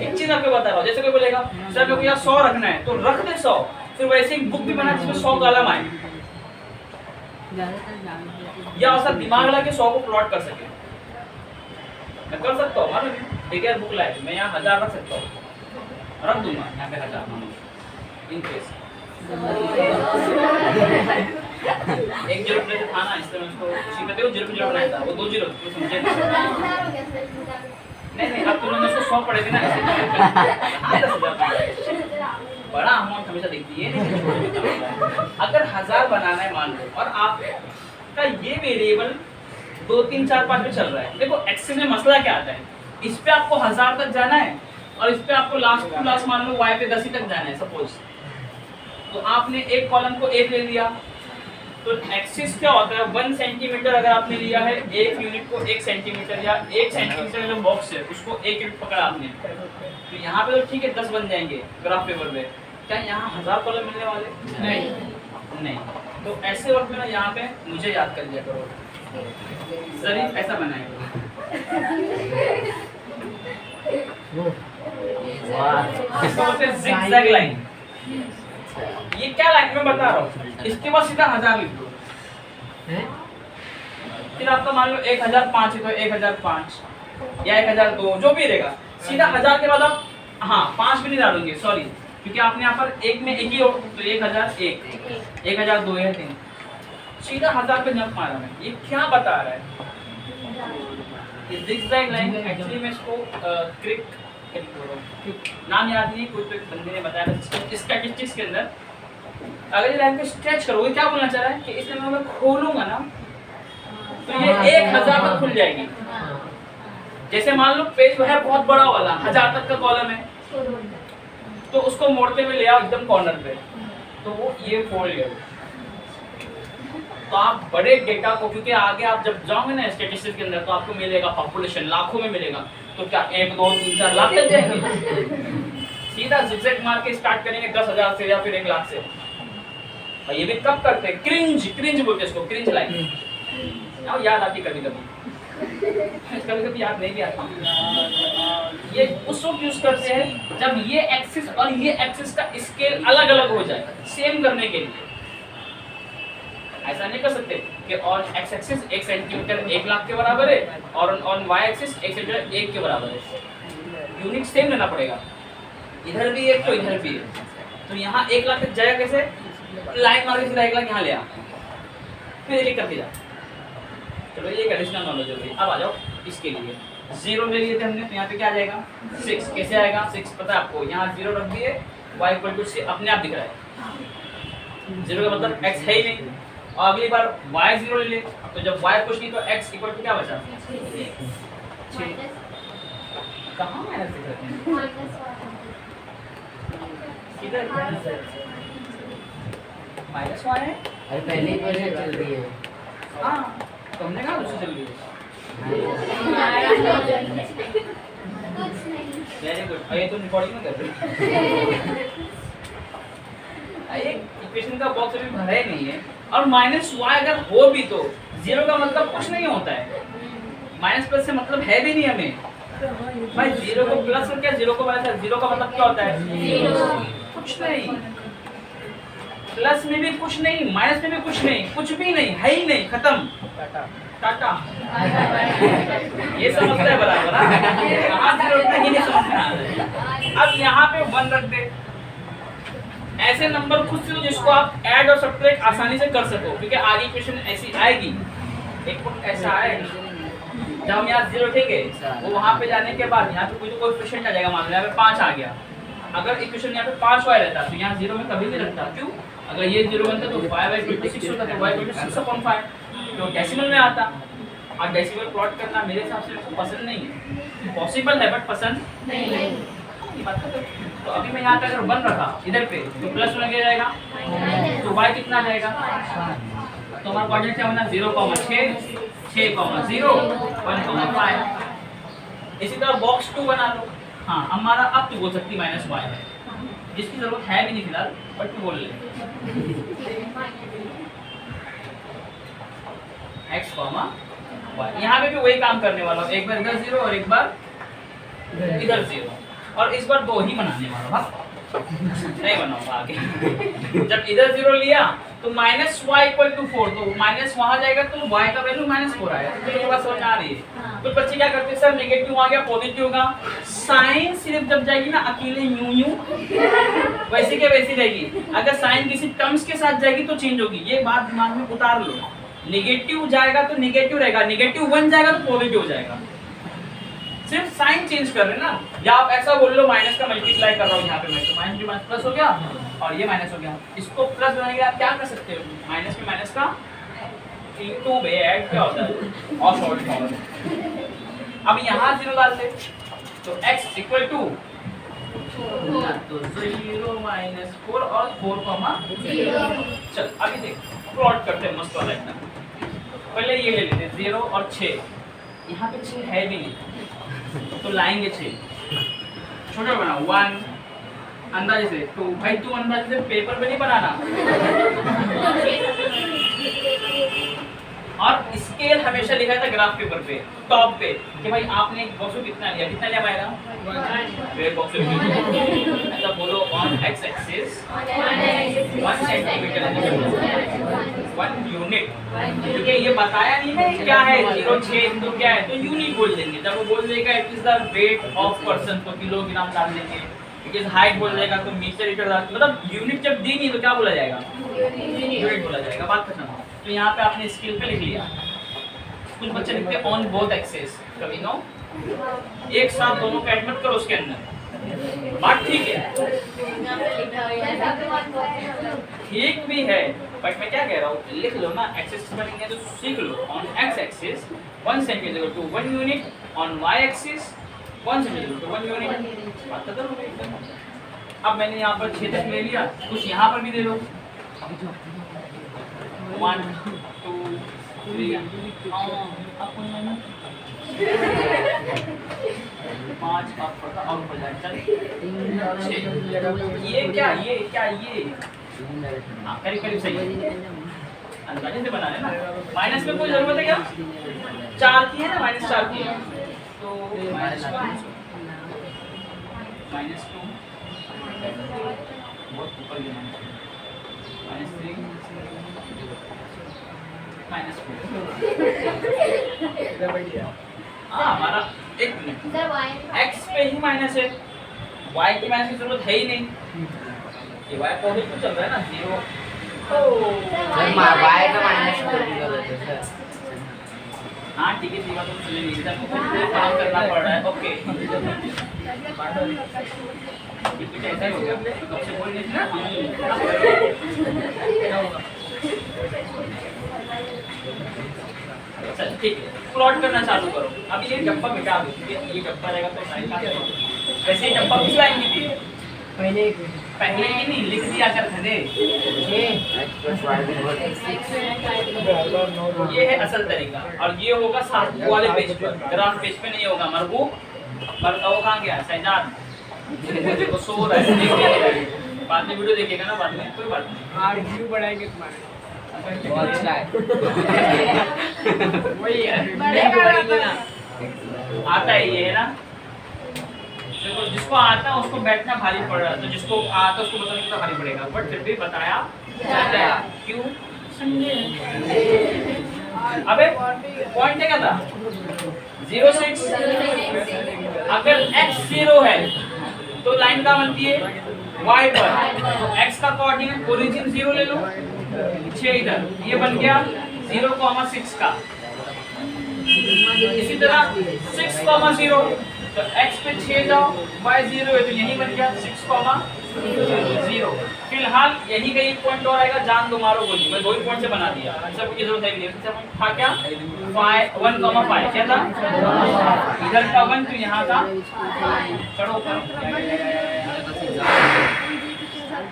B: एक चीज आपको बता रहा हूँ, जैसे कोई बोलेगा सर मेरे को यहाँ 100 रखना है, तो रख दे 100, फिर वैसे एक बुक भी बना जिसमें 100 कॉलम आए, या ऐसा दिमाग लगा के 100 को प्लॉट कर सके। मैं कर सकता हूँ, मानो ठीक है बुक लाए, मैं यहाँ 1000 रख सकता हूँ, रख दूंगा यहाँ पे 1000 इन केस। एक जीरो प्लेस था ना, इसलिए मैं उसको उसी पे देखो जीरो पे जीरो बनाया था, वो 2 जीरो तो समझे नहीं। अब तुमने उसको 100 पढ़े थे ना, बड़ा अमाउंट हमेशा देखती है। अगर 1000 बनाना है मान लो, और आपका ये वेरिएबल 2 3 4 5 पे चल रहा है, देखो एक्सेस में मसला क्या आता है, इस पे आपको 1000 तक जाना है और इस पे आपको लास्ट टू लास्ट मान लो y पे 10 ही तक जाना है सपोज। तो आपने एक कॉलम को 1 ले लिया, तो एक्सिस क्या होता है 1 सेंटीमीटर अगर आपने लिया है, एक यूनिट को 1 सेंटीमीटर या 1 सेंटीमीटर जो बॉक्स है उसको 1 यूनिट पकड़ा आपने, तो यहाँ पे तो ठीक है 10 बन जाएंगे ग्राफ पेपर पे। क्या यहाँ 1000 कॉलम मिलने वाले? नहीं। तो ऐसे वक्त में ना यहाँ पे मुझे याद कर लिया करो, शरीफ ऐसा बनाएगा। जिगजैग लाइन, ये क्या लाइन में बता रहा हूँ, इसके बाद सीधा 1000 लिख दो, फिर आपका मान लो 1005 है तो 1005 या 1002 जो भी रहेगा, सीधा 1000 के बाद आप 5 भी नहीं डालोगे, सॉरी, क्योंकि आपने यहाँ पर एक में एक ही हो, तो 1001 1002 है 3, सीधा 1000 पे जंप मारा मैं। ये क्या बता रहा है, ये जिगजैग लाइन एक्चुअली में इसको क्रिक नाम याद नहीं, कोई तो एक बंदे ने बताया था स्टैटिस्टिक्स के अंदर। अगर ये लाइन को स्ट्रेच करोगे, क्या बोलना चाह रहा है कि इसमें मैं खोलूंगा ना तो ये 1000 तक खुल जाएगी। जैसे मान लो पेज है बहुत बड़ा वाला 1000 तक का कॉलम है, तो उसको मोड़ते हुए ले आओ एकदम कॉर्नर पे, तो वो ये फोल्ड गया। तो आप बड़े डेटा को, क्योंकि आगे आप जब जाओगे ना स्टैटिस्टिक्स के अंदर तो आपको मिलेगा पॉपुलेशन लाखों में मिलेगा, तो क्या 1 2 3 4 लाख तक जाएंगे। सीधा जिगजैग मार के स्टार्ट करेंगे 10,000 से या फिर 1 लाख से। और ये भी कब करते हैं, क्रिंज बोलते हैं इसको, क्रिंज लाइन। अब याद आती कभी कभी याद नहीं भी आती। ये उस वक्त यूज करते हैं जब ये एक्सिस और ये एक्सिस का स्केल अलग अलग हो जाए, सेम करने के लिए। ऐसा नहीं कर सकते कि on x axis 1 centimetre 1 lakh के बराबर है और ऑन वाई एक्सिस 1 सेंटीमीटर 1 के बराबर है। यूनिट सेम लेना पड़ेगा, इधर भी एक तो इधर भी है। तो यहाँ 1 लाख तक जाएगा कैसे, लाइन मार के सीधा एक लाइन यहाँ ले आ, फिर एक एक करके जा। चलो ये एडिशनल नॉलेज हो गई। अब आ जाओ इसके लिए 0 ले लिए थे हमने, तो यहाँ पे क्या आ जाएगा 6। कैसे आएगा 6 पता है आपको, यहाँ 0 रख दिए y इक्वल टू 6 अपने आप दिख रहा है। 0 का मतलब x है ही नहीं, और अगली बार y 0 ले ले, तो जब y कुछ नहीं तो x इक्वल टू क्या बचा 6। कहाँ माइनस दिख रहे हैं किधर माइनस y है।
C: अरे पहले ही पहले चल रही है।
B: हाँ तुमने कहा उससे चल रही है। Very good. ये तो रिकॉर्डिंग में कर रहे हो। इक्वेशन का बॉक्स अभी भरा ही नहीं है, और माइनस y अगर हो भी तो 0 का मतलब कुछ नहीं होता है, माइनस प्लस से मतलब है भी नहीं हमें भाई। 0 को प्लस और क्या 0 को माइनस, 0 का मतलब क्या होता है कुछ नहीं, प्लस में भी कुछ नहीं, माइनस में भी कुछ नहीं, कुछ भी नहीं, है ही नहीं, खत्म टाटा। ये समझता है बराबर, कहाँ से उठना ही नहीं समझ में आ रहा है। अब यहाँ पे 1 रख दे, ऐसे नंबर खुद से लो जिसको आप ऐड और सब्ट्रैक्ट आसानी से कर सको, क्योंकि आगे इक्वेशन ऐसी आएगी। एक पॉइंट ऐसा आएगा जब हम यहाँ 0 रखेंगे, वो वहाँ पे जाने के बाद यहाँ पे कोई कोएफिशिएंट आ जाएगा, मान लो यहाँ पे 5 आ गया। अगर इक्वेशन यहाँ पे 5 y रहता तो यहाँ 0 में कभी नहीं रखता, क्यों? अगर ये 0 बनता तो 5/6 होता, तो y/6/5 तो डेसिमल में आता। और डेसिमल प्लॉट करना मेरे हिसाब से तो पसंद नहीं है, पॉसिबल है बट पसंद नहीं है। तो अभी मैं यहाँ पे अगर 1 रखा इधर पे तो प्लस में लगे जाएगा, तो y कितना जाएगा, तो हमारा कोऑर्डिनेट क्या बना 0,6 6,0 1,5। इसी तरह बॉक्स 2 बना लो। हाँ हमारा अब तो बोल सकती -y है, जिसकी जरूरत है भी नहीं फिलहाल, बट तू बोल ले x, y। यहाँ पे भी वही काम करने वाला हूँ, एक बार इधर 0 और एक बार इधर 0, और इस बार 2 ही बनाने वाला हूँ, नहीं बनाऊंगा आगे। जब इधर 0 लिया तो -y = 4, तो माइनस वहां जाएगा तो y का वैल्यू -4 आएगा। तो ये बात समझ आ रही है। तो बच्चे क्या करते हैं, सर नेगेटिव आ गया पॉजिटिव होगा, साइन सिर्फ जब जाएगी ना अकेले यूं वैसे के वैसी रहेगी, अगर साइन किसी टर्म्स के साथ जाएगी तो चेंज होगी। ये बात दिमाग में उतार लो, नेगेटिव जाएगा तो नेगेटिव रहेगा, -1 जाएगा तो पॉजिटिव हो जाएगा, सिर्फ साइन चेंज कर रहे हैं ना। या आप ऐसा बोल लो माइनस का मल्टीप्लाई कर रहा हूँ यहाँ पे मैं, तो माइनस माइनस प्लस हो गया और ये माइनस हो गया। इसको प्लस बनाने के लिए आप क्या कर सकते हो, माइनस में माइनस का इनटू में ऐड क्या होता है और सॉल्व फॉर्म। अब यहाँ 0 डाल दे तो x = तो 0 - 4 और 4, चल अभी देख प्लॉट करते हैं मस्त वाला एकदम। पहले ये ले लेते 0 और 6, यहाँ पे 6 है भी नहीं तो लाएंगे 6, छोटा बनाओ 1 अंदाजे से, 2 भाई तू अंदाजे से पेपर पे नहीं बनाना, और स्केल हमेशा लिखा था ग्राफ पेपर पे टॉप पे कि भाई आपने एक बॉक्स कितना लिया पाएगा, फिर बॉक्स ऐसा बोलो on x axis 1 centimetre 1 unit, क्योंकि ये बताया नहीं है क्या है 0 6 तो क्या है, तो यूनिट बोल देंगे। जब वो बोल देगा it is the weight of person तो किलोग्राम डाल देंगे, इट इज हाइट बोल देगा तो मीटर लीटर डाल, मतलब यूनिट जब दी नहीं तो क्या बोला जाएगा यूनिट बोला जाएगा। बात खत्म। तो यहाँ पे आपने स्केल पे लिख लिया, कुछ बच्चे लिखते हैं ऑन बोथ एक्सिस, कभी नो एक साथ दोनों को ऐड मत करो उसके अंदर, बात ठीक है ठीक भी है, बट मैं क्या कह रहा हूँ लिख लो ना, एक्सिस बनेंगे तो सीख लो। On x axis 1 centimetre to 1 unit, on y axis 1 centimetre to 1 unit. बात खत्म हो गई। अब मैंने यहाँ पर 6 तक ले लिया, कुछ यहाँ पर भी दे लो 1 2 3 5 और ऊपर जाए चल 6। ये क्या हाँ करीब करीब सही है, अंदाजे से बना है ना। माइनस में कोई जरूरत है क्या, 4 की है ना, -4 की है तो -2 बहुत ऊपर गया, -3 -4 हाँ हमारा एक मिनट x पे ही माइनस है, y की माइनस की जरूरत है ही नहीं, ये y पॉजिटिव चल रहा है ना 0
C: सर बाय का माइनस सर।
B: हाँ ठीक है, सीमा तुम चले गई, इधर मुझे काम करना पड़ रहा है। ओके ये कुछ ऐसा ही हो गया, कब से बोल रही थी ना। चल ठीक है, प्लॉट करना चालू करो। अब ये डब्बा मिटा दो, ये डब्बा रहेगा तो साइन का वैसे ही डब्बा किस लाइन की थी? पहले ही नहीं लिख दिया कर खदे। ये है असल तरीका, और ये होगा साथ वाले पेज पर, ग्राफ पेज पे नहीं होगा। मरबू वो कहाँ गया? सैजाद तो सो रहा है, बाद में वीडियो देखेगा ना, बाद में कोई बात नहीं।
A: व्यू बढ़ाएंगे तुम्हारे।
C: बहुत अच्छा है।
A: वही है,
B: आता है ये, है ना? देखो जिसको आता है उसको बैठना भारी पड़ रहा है, तो जिसको आता है उसको बताने कितना भारी पड़ेगा, बट फिर भी बताया जाता है। क्यों? संडे। अबे पॉइंट क्या था? 06। अगर x 0 है तो लाइन कहाँ बनती है? y पर। तो x का कोऑर्डिनेट ओरिजिन 0 ले लो, 6 इधर, ये बन गया 0,6 का। इसी तरह 6,0 तो x पे 6 जाओ, y 0 है तो यही बन गया 6,0। फिलहाल यही का एक पॉइंट और आएगा, जान दो मारो गोली, मैं 2 ही पॉइंट से बना दिया, सब की जरूरत है नहीं। था क्या? 1,5 क्या था? इधर का 1 तो यहाँ का चढ़ो पर।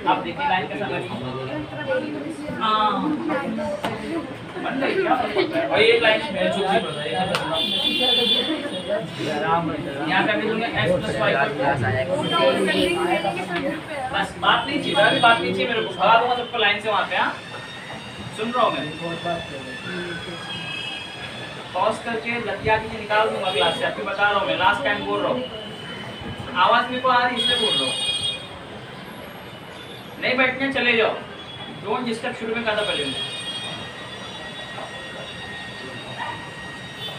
B: आप देखिए लाइन कैसा बनी। हाँ बन गई क्या? और ये लाइन में चुप ही बता यहाँ पे भी दूंगा x + y बस। बात नहीं चाहिए, अभी बात नहीं चाहिए मेरे को, भगा दूंगा सबको लाइन से वहाँ पे। हाँ सुन रहा हूँ मैं, पॉज करके लतिया की निकाल दूंगा क्लास से, आपको बता रहा हूँ मैं, लास्ट टाइम बोल रहा हूँ। आवाज मेरे को आ रही इसलिए बोल रहा हूँ। नहीं बैठने चले जाओ, डोंट डिस्टर्ब। शुरू में कहा था पहले मैं।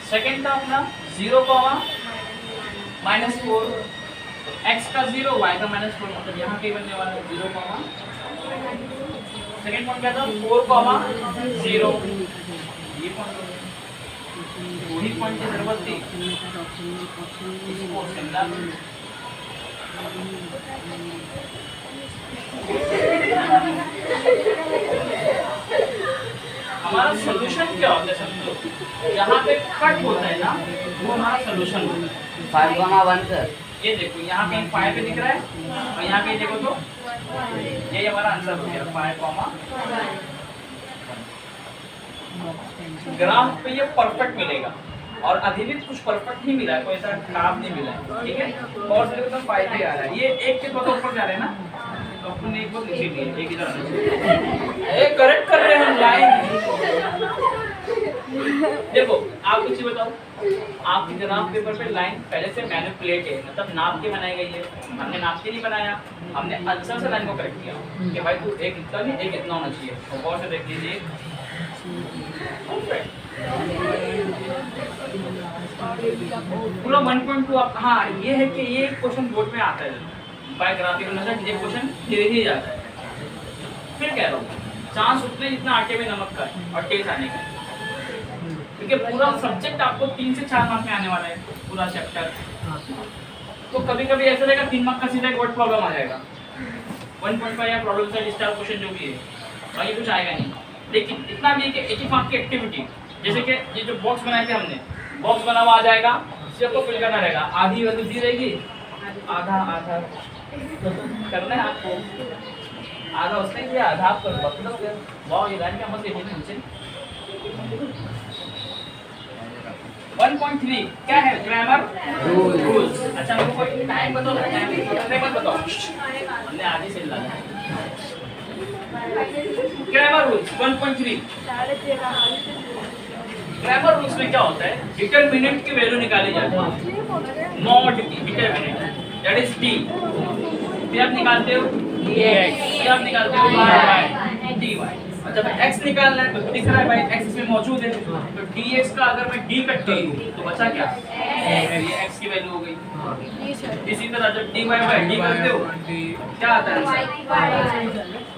B: सेकंड था अपना 0,-4, x का 0, y का -4, मतलब यहाँ पे बनने वाला है 0, सेकंड पॉइंट क्या था? 4,0। ये पॉइंट वही पॉइंट की जरूरत थी इसको समझा। हमारा सॉल्यूशन क्या होता है समझो, यहाँ पे कट होता है ना, वो हमारा सॉल्यूशन होता है।
C: 5,1 सर।
B: ये देखो यहाँ कहीं 5 पे दिख रहा है, और यहाँ कहीं देखो तो ये हमारा आंसर हो गया 5,1। ग्राफ पे ये परफेक्ट मिलेगा, और अभी भी कुछ परफेक्ट नहीं मिला है, कोई ऐसा खराब नहीं मिला है, ठीक है। और सिर्फ तो 5 पे आ रहा है, ये एक के थोड़ा ऊपर जा रहे हैं ना, तो अपन एक बार नीचे लिए, एक इधर एक करेक्ट कर रहे हैं हम लाइन। देखो आप कुछ बताओ, आपकी ग्राफ पेपर पे लाइन पहले से मैनिपुलेट है, मतलब नाप के बनाई गई है, हमने नाप के नहीं बनाया, हमने आंसर से लाइन को करेक्ट किया कि भाई तू एक इतना नहीं, एक इतना होना चाहिए। और गौर से देख लीजिए, पूरा 1.2 आप। हाँ ये है कि ये क्वेश्चन बोर्ड में आता है बायोग्राफिकल मेथड, ये क्वेश्चन धीरे धीरे जाता है। फिर कह रहा हूँ चांस उतने जितना आटे में नमक का है और टेस्ट आने का, क्योंकि पूरा सब्जेक्ट आपको 3 से 4 मार्क्स में आने वाला है, पूरा चैप्टर। तो कभी कभी ऐसा रहेगा 3 मार्क्स का सीधा एक वर्ड प्रॉब्लम आ जाएगा, 1.5 या प्रॉब्लम सेट स्टाइल क्वेश्चन जो भी है, बाकी कुछ आएगा नहीं। लेकिन इतना भी है कि एक ही मार्क्स की एक्टिविटी, जैसे कि ये जो बॉक्स बनाए थे हमने, बॉक्स बना हुआ आ जाएगा, सबको फिल करना रहेगा, आधी वैल्यू दी रहेगी, आधा आधा करना है आपको, आधा उसने किया आधा आप करो, मतलब वाओ ये लाइन क्या मत देखिए नीचे। 1.3 क्या है? Grammar rules. अच्छा मेरे को टाइम बताओ, टाइम मत बताओ, हमने आधी से ला ग्रामर रूल्स 1.3। ग्रामर रूल्स में क्या होता है? डिटरमिनेंट की वैल्यू निकाली जाती है, नॉट की डिटरमिनेंट, दैट इज डी। फिर आप निकालते हो dx, फिर आप निकालते हो y dy। जब x निकालना है तो दिख रहा है भाई x इसमें मौजूद है, तो dx का अगर मैं d कट कर दूं तो बचा क्या, ये x की वैल्यू हो गई। इसी तरह जब dy by d करते हो क्या आता है,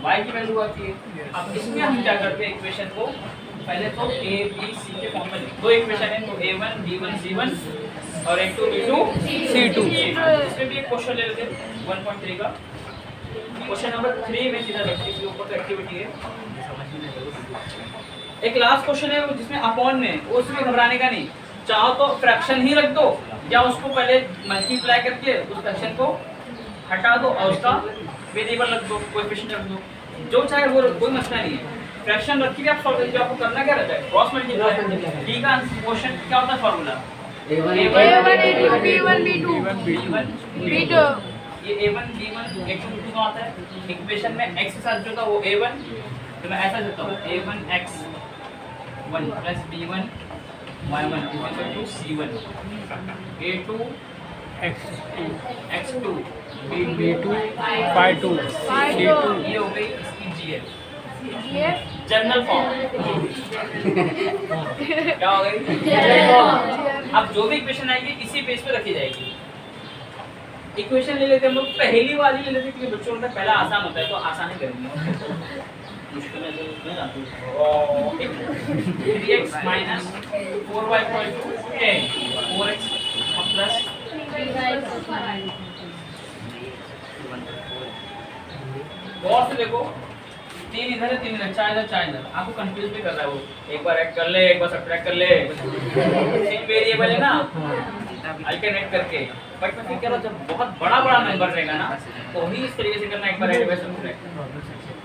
B: y की वैल्यू आती है। अब इसमें हम क्या करते हैं, इक्वेशन को पहले तो a b c के फॉर्म में दो इक्वेशन है, तो a1 b1 c1 और a2 b2 c2। इसमें भी एक क्वेश्चन ले लेते हैं 1.3 का। क्वेश्चन नंबर 3 में सीधा देखते हैं, इसके ऊपर तो एक्टिविटी है। एक लास्ट क्वेश्चन है जिसमें अपॉन में, उसमें घबराने का नहीं, चाहो तो फ्रैक्शन ही रख दो या उसको पहले मल्टीप्लाई करके उस फ्रैक्शन को हटा दो और उसका वेरिएबल रख दो, कोएफिशिएंट रख दो, जो चाहे वो, कोई मसला नहीं है। फ्रैक्शन रख के भी आप सॉल्व करके आपको करना क्या रहता है, क्रॉस मल्टीप्लाई। डी का क्वेश्चन क्या होता है formula,
D: A1 A2 B1 B2 B2
B: ये a1 b1 a2 b2 का आता है। इक्वेशन में x के साथ जो था वो a1, तो मैं ऐसा देता हूँ a1 x1 plus b1 y1 equal to c1, a2 x2 b2
E: y2
B: c2। ये हो गई इसकी gf, जनरल फॉर्म। क्या हो गई, अब जो भी इक्वेशन आएगी इसी पेज पे रखी जाएगी। इक्वेशन ले लेते हैं हम लोग, पहली वाली ले लेते हैं क्योंकि बच्चों का पहला आसान होता है तो आसान ही करेंगे। मुश्किल है तो नहीं आती। 3x minus 4y equal to 10, 4x plus गौर से देखो, 3 इधर है 3 इधर, 4 इधर 4 इधर, आपको कंफ्यूज भी कर रहा है वो, एक बार ऐड कर ले एक बार सब्ट्रैक्ट कर ले, सेम वेरिएबल है ना, अल्टरनेट करके। बट मैं फिर कह रहा हूँ जब बहुत बड़ा बड़ा नंबर रहेगा ना तो ही इस तरीके से करना, एक बार ऐड बाय सब्ट्रैक्ट।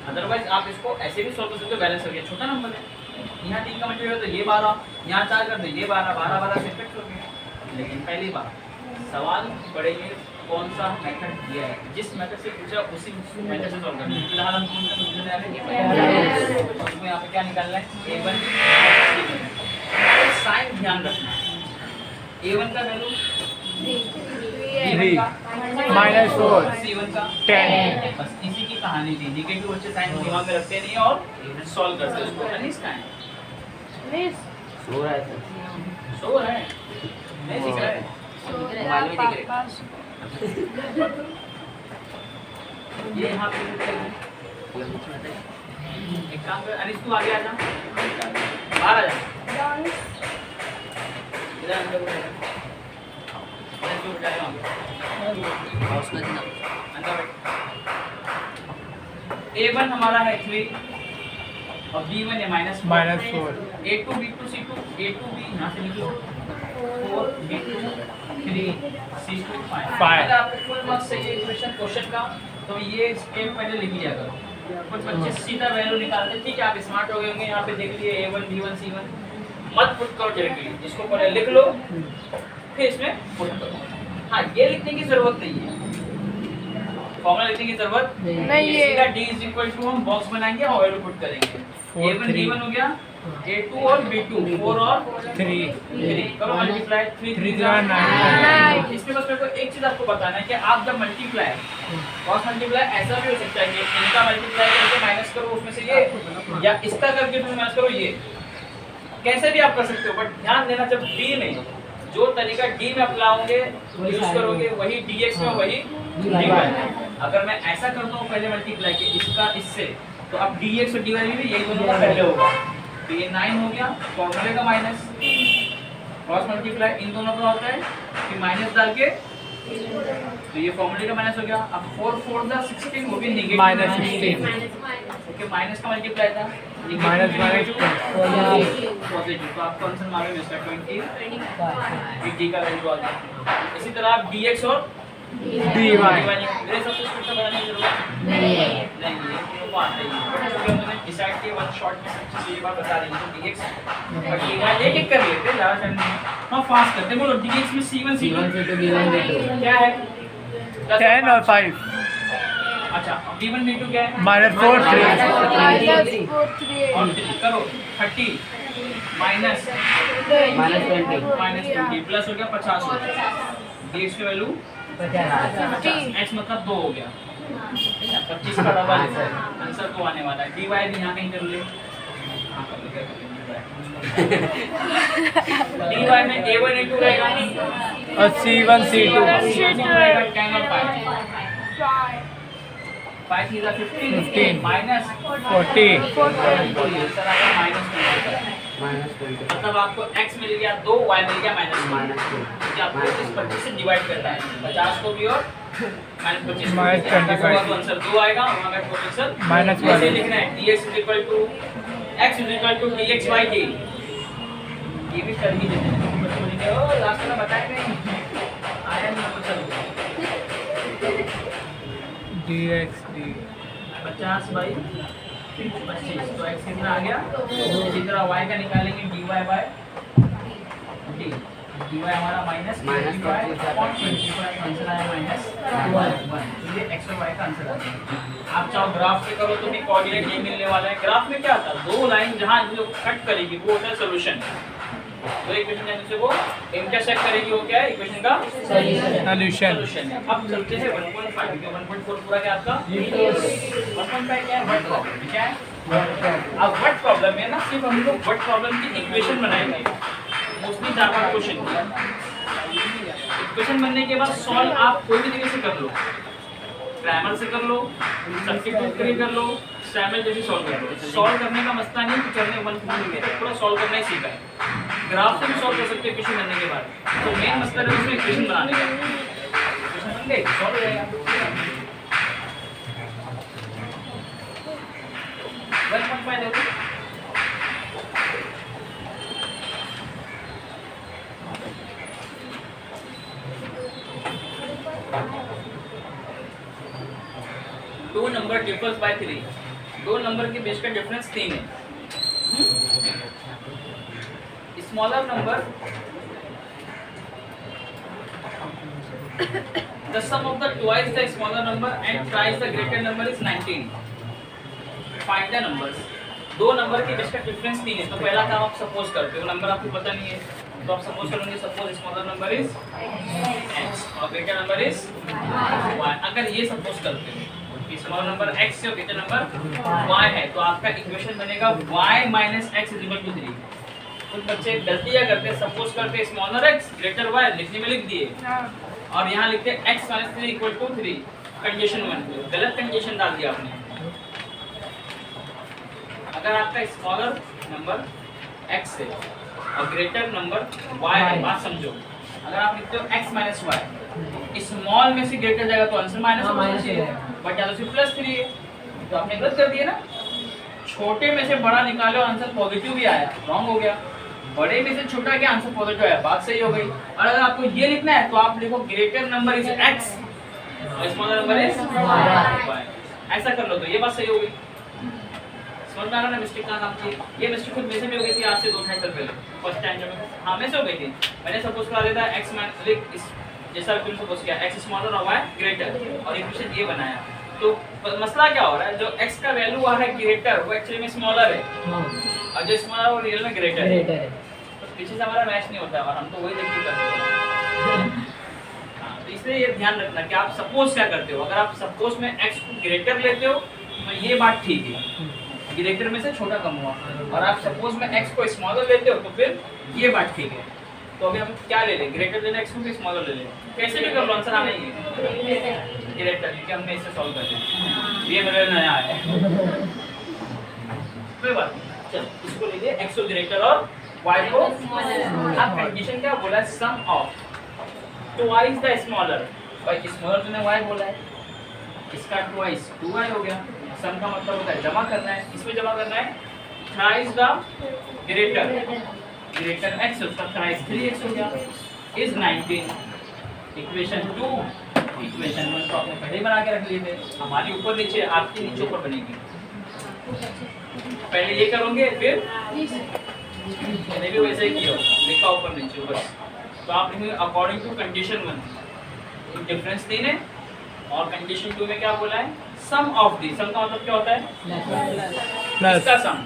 B: अदरवाइज आप इसको ऐसे भी सॉल्व कर सकते हो, बैलेंस करके। छोटा नंबर है, यहाँ 3 का मल्टीप्लाई तो ये 12, यहाँ 4 कर दो ये 12, 12 12 से फिक्स हो गया। लेकिन पहली बार सवाल पढ़ेंगे कौन सा मेथड दिया है, जिस मेथड से पूछा उसी मेथड से सॉल्व करना है। फिलहाल हम कौन सा पूछने जा रहे हैं, उसमें यहाँ पे क्या निकालना है, a1 साइन ध्यान रखना है। a1 का वैल्यू
E: -4
B: c1 का
E: 10।
B: बस इसी की कहानी थी। निगेटिव बच्चे साइन दिमाग में रखते नहीं और सॉल्व करते हैं उसको। अनिस का है,
C: सो रहा है सर,
B: सो है नहीं दिख रहा है,
C: मालूम ही दिख रहा है।
B: ये यहाँ पे एक काम कर, अनिस तू आगे आ जा, बाहर आ जा, इधर अंदर बैठ, इधर तू बैठ जा,
C: हाउस में ना
B: अंदर बैठ। a1 हमारा है 3 और b1 है -4, a2 b2 c2, a2 b यहाँ से लिखो 4 b2 3 c2 5। अगर आपको फुल मार्क्स चाहिए इक्वेशन क्वेश्चन का तो ये स्टेप पहले लिख लिया करो। कुछ बच्चे सीधा वैल्यू निकालते, ठीक है आप स्मार्ट हो गए होंगे, यहाँ पे देख लिए a1 b1 c1, मत पुट करो डायरेक्टली, इसको पहले लिख लो फिर इसमें पुट करो। हाँ ये लिखने की जरूरत नहीं है, फॉर्मूला लिखने की जरूरत
D: नहीं है।
B: सीधा d इज इक्वल टू हम बॉक्स बनाएंगे और वैल्यू पुट करेंगे। a1 b1 हो गया, a2 और b2 4 और 3 करो मल्टीप्लाई, 3 3 9। इसमें बस मेरे को एक चीज आपको बताना है कि आप जब मल्टीप्लाई क्रॉस मल्टीप्लाई ऐसा भी हो सकता है कि इनका मल्टीप्लाई करके माइनस करो उसमें से ये, या इसका करके उसमें माइनस करो ये, कैसे भी आप कर सकते हो। बट ध्यान देना जब d में जो तरीका d में अपनाओगे यूज करोगे वही dx में वही dy में। अगर मैं ऐसा करता हूँ पहले मल्टीप्लाई के इसका इससे, तो अब dx और dy में यही दोनों का पहले होगा, तो ये 9 हो गया, फॉर्मूले का माइनस, क्रॉस मल्टीप्लाई इन दोनों का होता है, फिर माइनस डाल के तो ये फॉर्मूले का माइनस हो गया। अब 4 4 16 वो भी नेगेटिव -16, ओके माइनस का मल्टीप्लाई था पॉजिटिव, तो आपको आंसर मालूम है इसका 20 डी का वैल्यू आ गया। इसी तरह आप dx और dy मेरे सबसे स्पष्ट बताने की जरूरत नहीं है, ये तो आता ही है। मैंने डिसाइड किया वन शॉट में सब चीज ये बात बता रही हूं, dx और dy एक एक कर लेते हैं, ज्यादा टाइम नहीं, हम फास्ट करते हैं। बोलो dx में c1
C: c1 से तो b1 b2
B: क्या है,
E: 10 और 5
B: अच्छा b1 b2 क्या है,
E: -4 3
D: -4 3
B: और करो 30 माइनस -20 प्लस हो गया 50 हो गया, dx की वैल्यू 50, x मतलब 2 हो गया, 25 का डबल आंसर 2 आने वाला है। dy भी यहाँ कहीं कर ले, हाँ कर ले, क्या कर ले dy में a1 a2 रहेगा
E: और C1 C2
B: रहेगा 10 और 5
D: Five.
B: 5 is 15
E: 15
B: माइनस
E: 40
B: आंसर आएगा -20
C: -20
B: मतलब आपको x मिल गया 2, y मिल गया -2 कि आपको इस 25 से डिवाइड करना है 50 को भी और -25
E: -25
B: तो आंसर 2 आएगा और हमारा प्रोफेसर
E: -1
B: ऐसे लिखना है dx = x = dx/d ये भी कर ही देते हैं बच्चों ने ओ लास्ट में बताया नहीं आया नहीं तो चलो
E: dxd
B: 50/25 तो x कितना आ गया इसी तरह y का निकालेंगे dy/d dy हमारा -25 आंसर आया -1 ये x और y का आंसर आ गया। आप चाहो ग्राफ से करो तो भी कोऑर्डिनेट ये मिलने वाला है। ग्राफ में क्या आता है, दो लाइन जहां जो कट करेगी वो होता है सॉल्यूशन, तो इक्वेशन जब से वो इंटरसेक्ट करेगी वो क्या है इक्वेशन का
E: सॉल्यूशन।
B: सॉल्यूशन है। अब चलते हैं 1.5 क्योंकि 1.4 पूरा क्या आपका 1.5 क्या है वर्ड प्रॉब्लम क्या है। अब वर्ड प्रॉब्लम में ना सिर्फ हम लोग वर्ड प्रॉब्लम की इक्वेशन बनाएंगे, मोस्टली 4-5 क्वेश्चन इक्वेशन बनने के बाद सॉल्व आप कोई भी तरीके से कर लो, ग्रामर से कर लो, सब्स्टिट्यूट करके कर लो, सैमल जैसे सॉल्व कर लो। सॉल्व करने का मसला नहीं कि करने 1 पूरा सॉल्व करना ही सीखा है, ग्राफ से भी सॉल्व कर सकते हैं इक्वेशन बनने के बाद। तो मेन मसला है उसमें इक्वेशन बनाने का, इक्वेशन बन गई सॉल्व हो जाएगा। 1.5 देखो 2 नंबर डिफरेंस बाय 3, 2 नंबर के बीच का डिफरेंस 3 है। Smaller number the sum of the twice the smaller number and thrice the greater number is 19. Find the numbers. 2 number के बीच का डिफरेंस 3 है, तो पहला काम आप सपोज करते हो, नंबर आपको पता नहीं है तो आप सपोज करोगे suppose smaller number is x और ग्रेटर नंबर इज y। अगर ये सपोज करते हो कि स्मॉलर नंबर x है और ग्रेटर नंबर y है तो आपका इक्वेशन बनेगा y - x = 3। कुछ बच्चे गलतियां करते हैं, सपोज करते हैं स्मॉलर x ग्रेटर y लिखने में लिख दिए और यहाँ लिखते हैं x - 3 = 3 कंडीशन 1, गलत कंडीशन डाल दिया आपने। अगर आपका स्मॉलर नंबर x है और ग्रेटर नंबर y है, बात समझो, अगर आप लिखते हो x - y, स्मॉल में से ग्रेटर जाएगा तो आंसर माइनस होना चाहिए, बट यहाँ तो +3 है तो आपने गलत कर दिया ना। छोटे में से बड़ा निकालो आंसर पॉजिटिव भी आया, रॉन्ग हो गया। बड़े में से छोटा क्या आंसर पॉजिटिव आया, बात सही हो गई। और अगर आपको ये लिखना है तो आप लिखो ग्रेटर नंबर इज x और स्मॉलर नंबर इज y, ऐसा कर लो तो ये बात सही हो गई। समझ में आ रहा ना मिस्टेक कहाँ काम की। ये मिस्टेक खुद मेरे में हो गई थी आज से 2-2.5 साल पहले, फर्स्ट टाइम जब हाँ में से हो गई थी। मैंने सपोज करा देता x जैसा तुम सपोज किया x स्मॉलर और y ग्रेटर और इक्वेशन ये बनाया, तो मसला क्या हो रहा है, जो x का वैल्यू आ रहा है ग्रेटर वो एक्चुअली में स्मॉलर है और जो स्मॉलर वो रियल में ग्रेटर है, तो पीछे से हमारा मैच नहीं होता और हम तो वही देखते करते हैं। हाँ, तो इसलिए ये ध्यान रखना कि आप सपोज क्या करते हो। अगर आप सपोज में x को ग्रेटर लेते हो तो ये बात ठीक है, ग्रेटर में से छोटा कम हुआ, और आप सपोज में x को स्मॉलर लेते हो तो फिर ये बात ठीक है। तो अभी हम क्या ले लें, ग्रेटर ले लें x को कि स्मॉलर ले लें, कैसे भी कर लो आंसर आना ही है ग्रेटर, क्योंकि हमने इससे सॉल्व कर दिया, ये मेरे नया है कोई बात नहीं। चलो इसको ले लिए x को ग्रेटर और y को स्मॉलर। अब कंडीशन क्या बोला है, sum of twice the smaller, भाई स्मॉलर तूने y बोला है, इसका ट्वाइस 2y हो गया। सम का मतलब होता है जमा करना है, इसमें जमा करना है thrice the greater, greater x उसका थ्राइस 3x हो गया इज 19। इक्वेशन 2 इक्वेशन 1 तो आपने पहले ही बना के रख लिए थे, हमारी ऊपर नीचे आपकी नीचे ऊपर बनेगी। पहले ये करोगे फिर मैंने भी वैसे ही किया, लिखा ऊपर नीचे बस। तो आप लिखेंगे अकॉर्डिंग टू कंडीशन 1 तो डिफरेंस 3 है, और कंडीशन 2 में क्या बोला है, सम ऑफ दी, सम का मतलब क्या होता है इसका sum,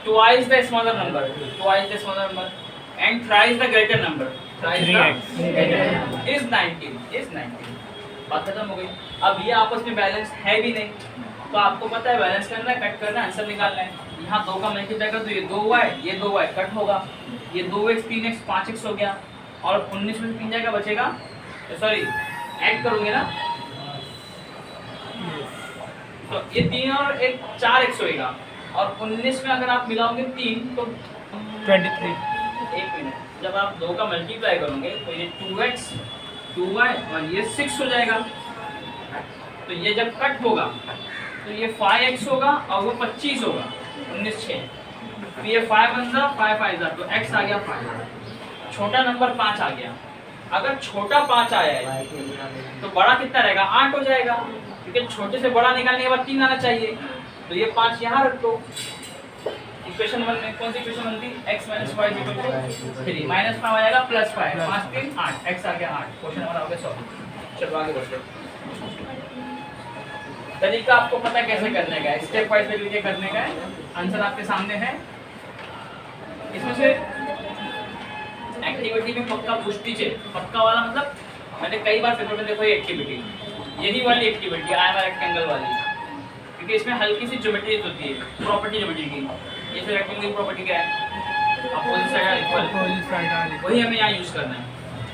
B: twice the smaller number, twice the smaller number and thrice the greater number, thrice the is 19 is 19। बात खत्म हो गई। अब ये आपस में बैलेंस है भी नहीं, तो आपको पता है बैलेंस करना है, कट करना है, आंसर निकालना है। यहाँ 2 का मल्टीप्लाई कर तो ये 2y, ये 2y कट होगा, ये 2x 3x 5x हो गया, और 19 में 3 जाएगा बचेगा, सॉरी ऐड करोगे ना तो ये 3 और 1 4x होएगा, और 19 में अगर आप मिलाओगे 3 तो
E: 23.
B: एक मिनट, जब आप 2 का मल्टीप्लाई करोगे तो ये 2x 2y और ये 6 हो जाएगा। तो ये जब कट होगा तो ये 5x होगा और वो 25 होगा, 19 6, तो ये 5 1 5 5 तो x आ गया 5, छोटा नंबर 5 आ गया। अगर छोटा 5 आया है तो बड़ा कितना रहेगा, 8 हो जाएगा, क्योंकि छोटे से बड़ा निकालने के बाद 3 आना चाहिए। तो ये 5 यहाँ रख दो। इक्वेशन 1 में कौन सी इक्वेशन बनती है, x - y = 3, -5 आ जाएगा +5, 5 3 8, x आ गया 8। क्वेश्चन हमारा हो गया सॉल्व। चलो आगे बढ़ते हैं। तरीका आपको पता कैसे करने का है, स्टेप वाइज तरीके करने का है, आंसर आपके सामने है। इसमें से एक्टिविटी में पक्का पुष्टि है, पक्का वाला मतलब मैंने कई बार पेपर में देखो ये एक्टिविटी, यही वाली एक्टिविटी आई एम रेक्टेंगल वाली, क्योंकि इसमें हल्की सी ज्योमेट्री होती है, प्रॉपर्टी ज्योमेट्री की। जैसे रेक्टेंगल की प्रॉपर्टी क्या है, opposite side equal,
E: Opposite side are equal.
B: वही हमें यहाँ यूज करना है।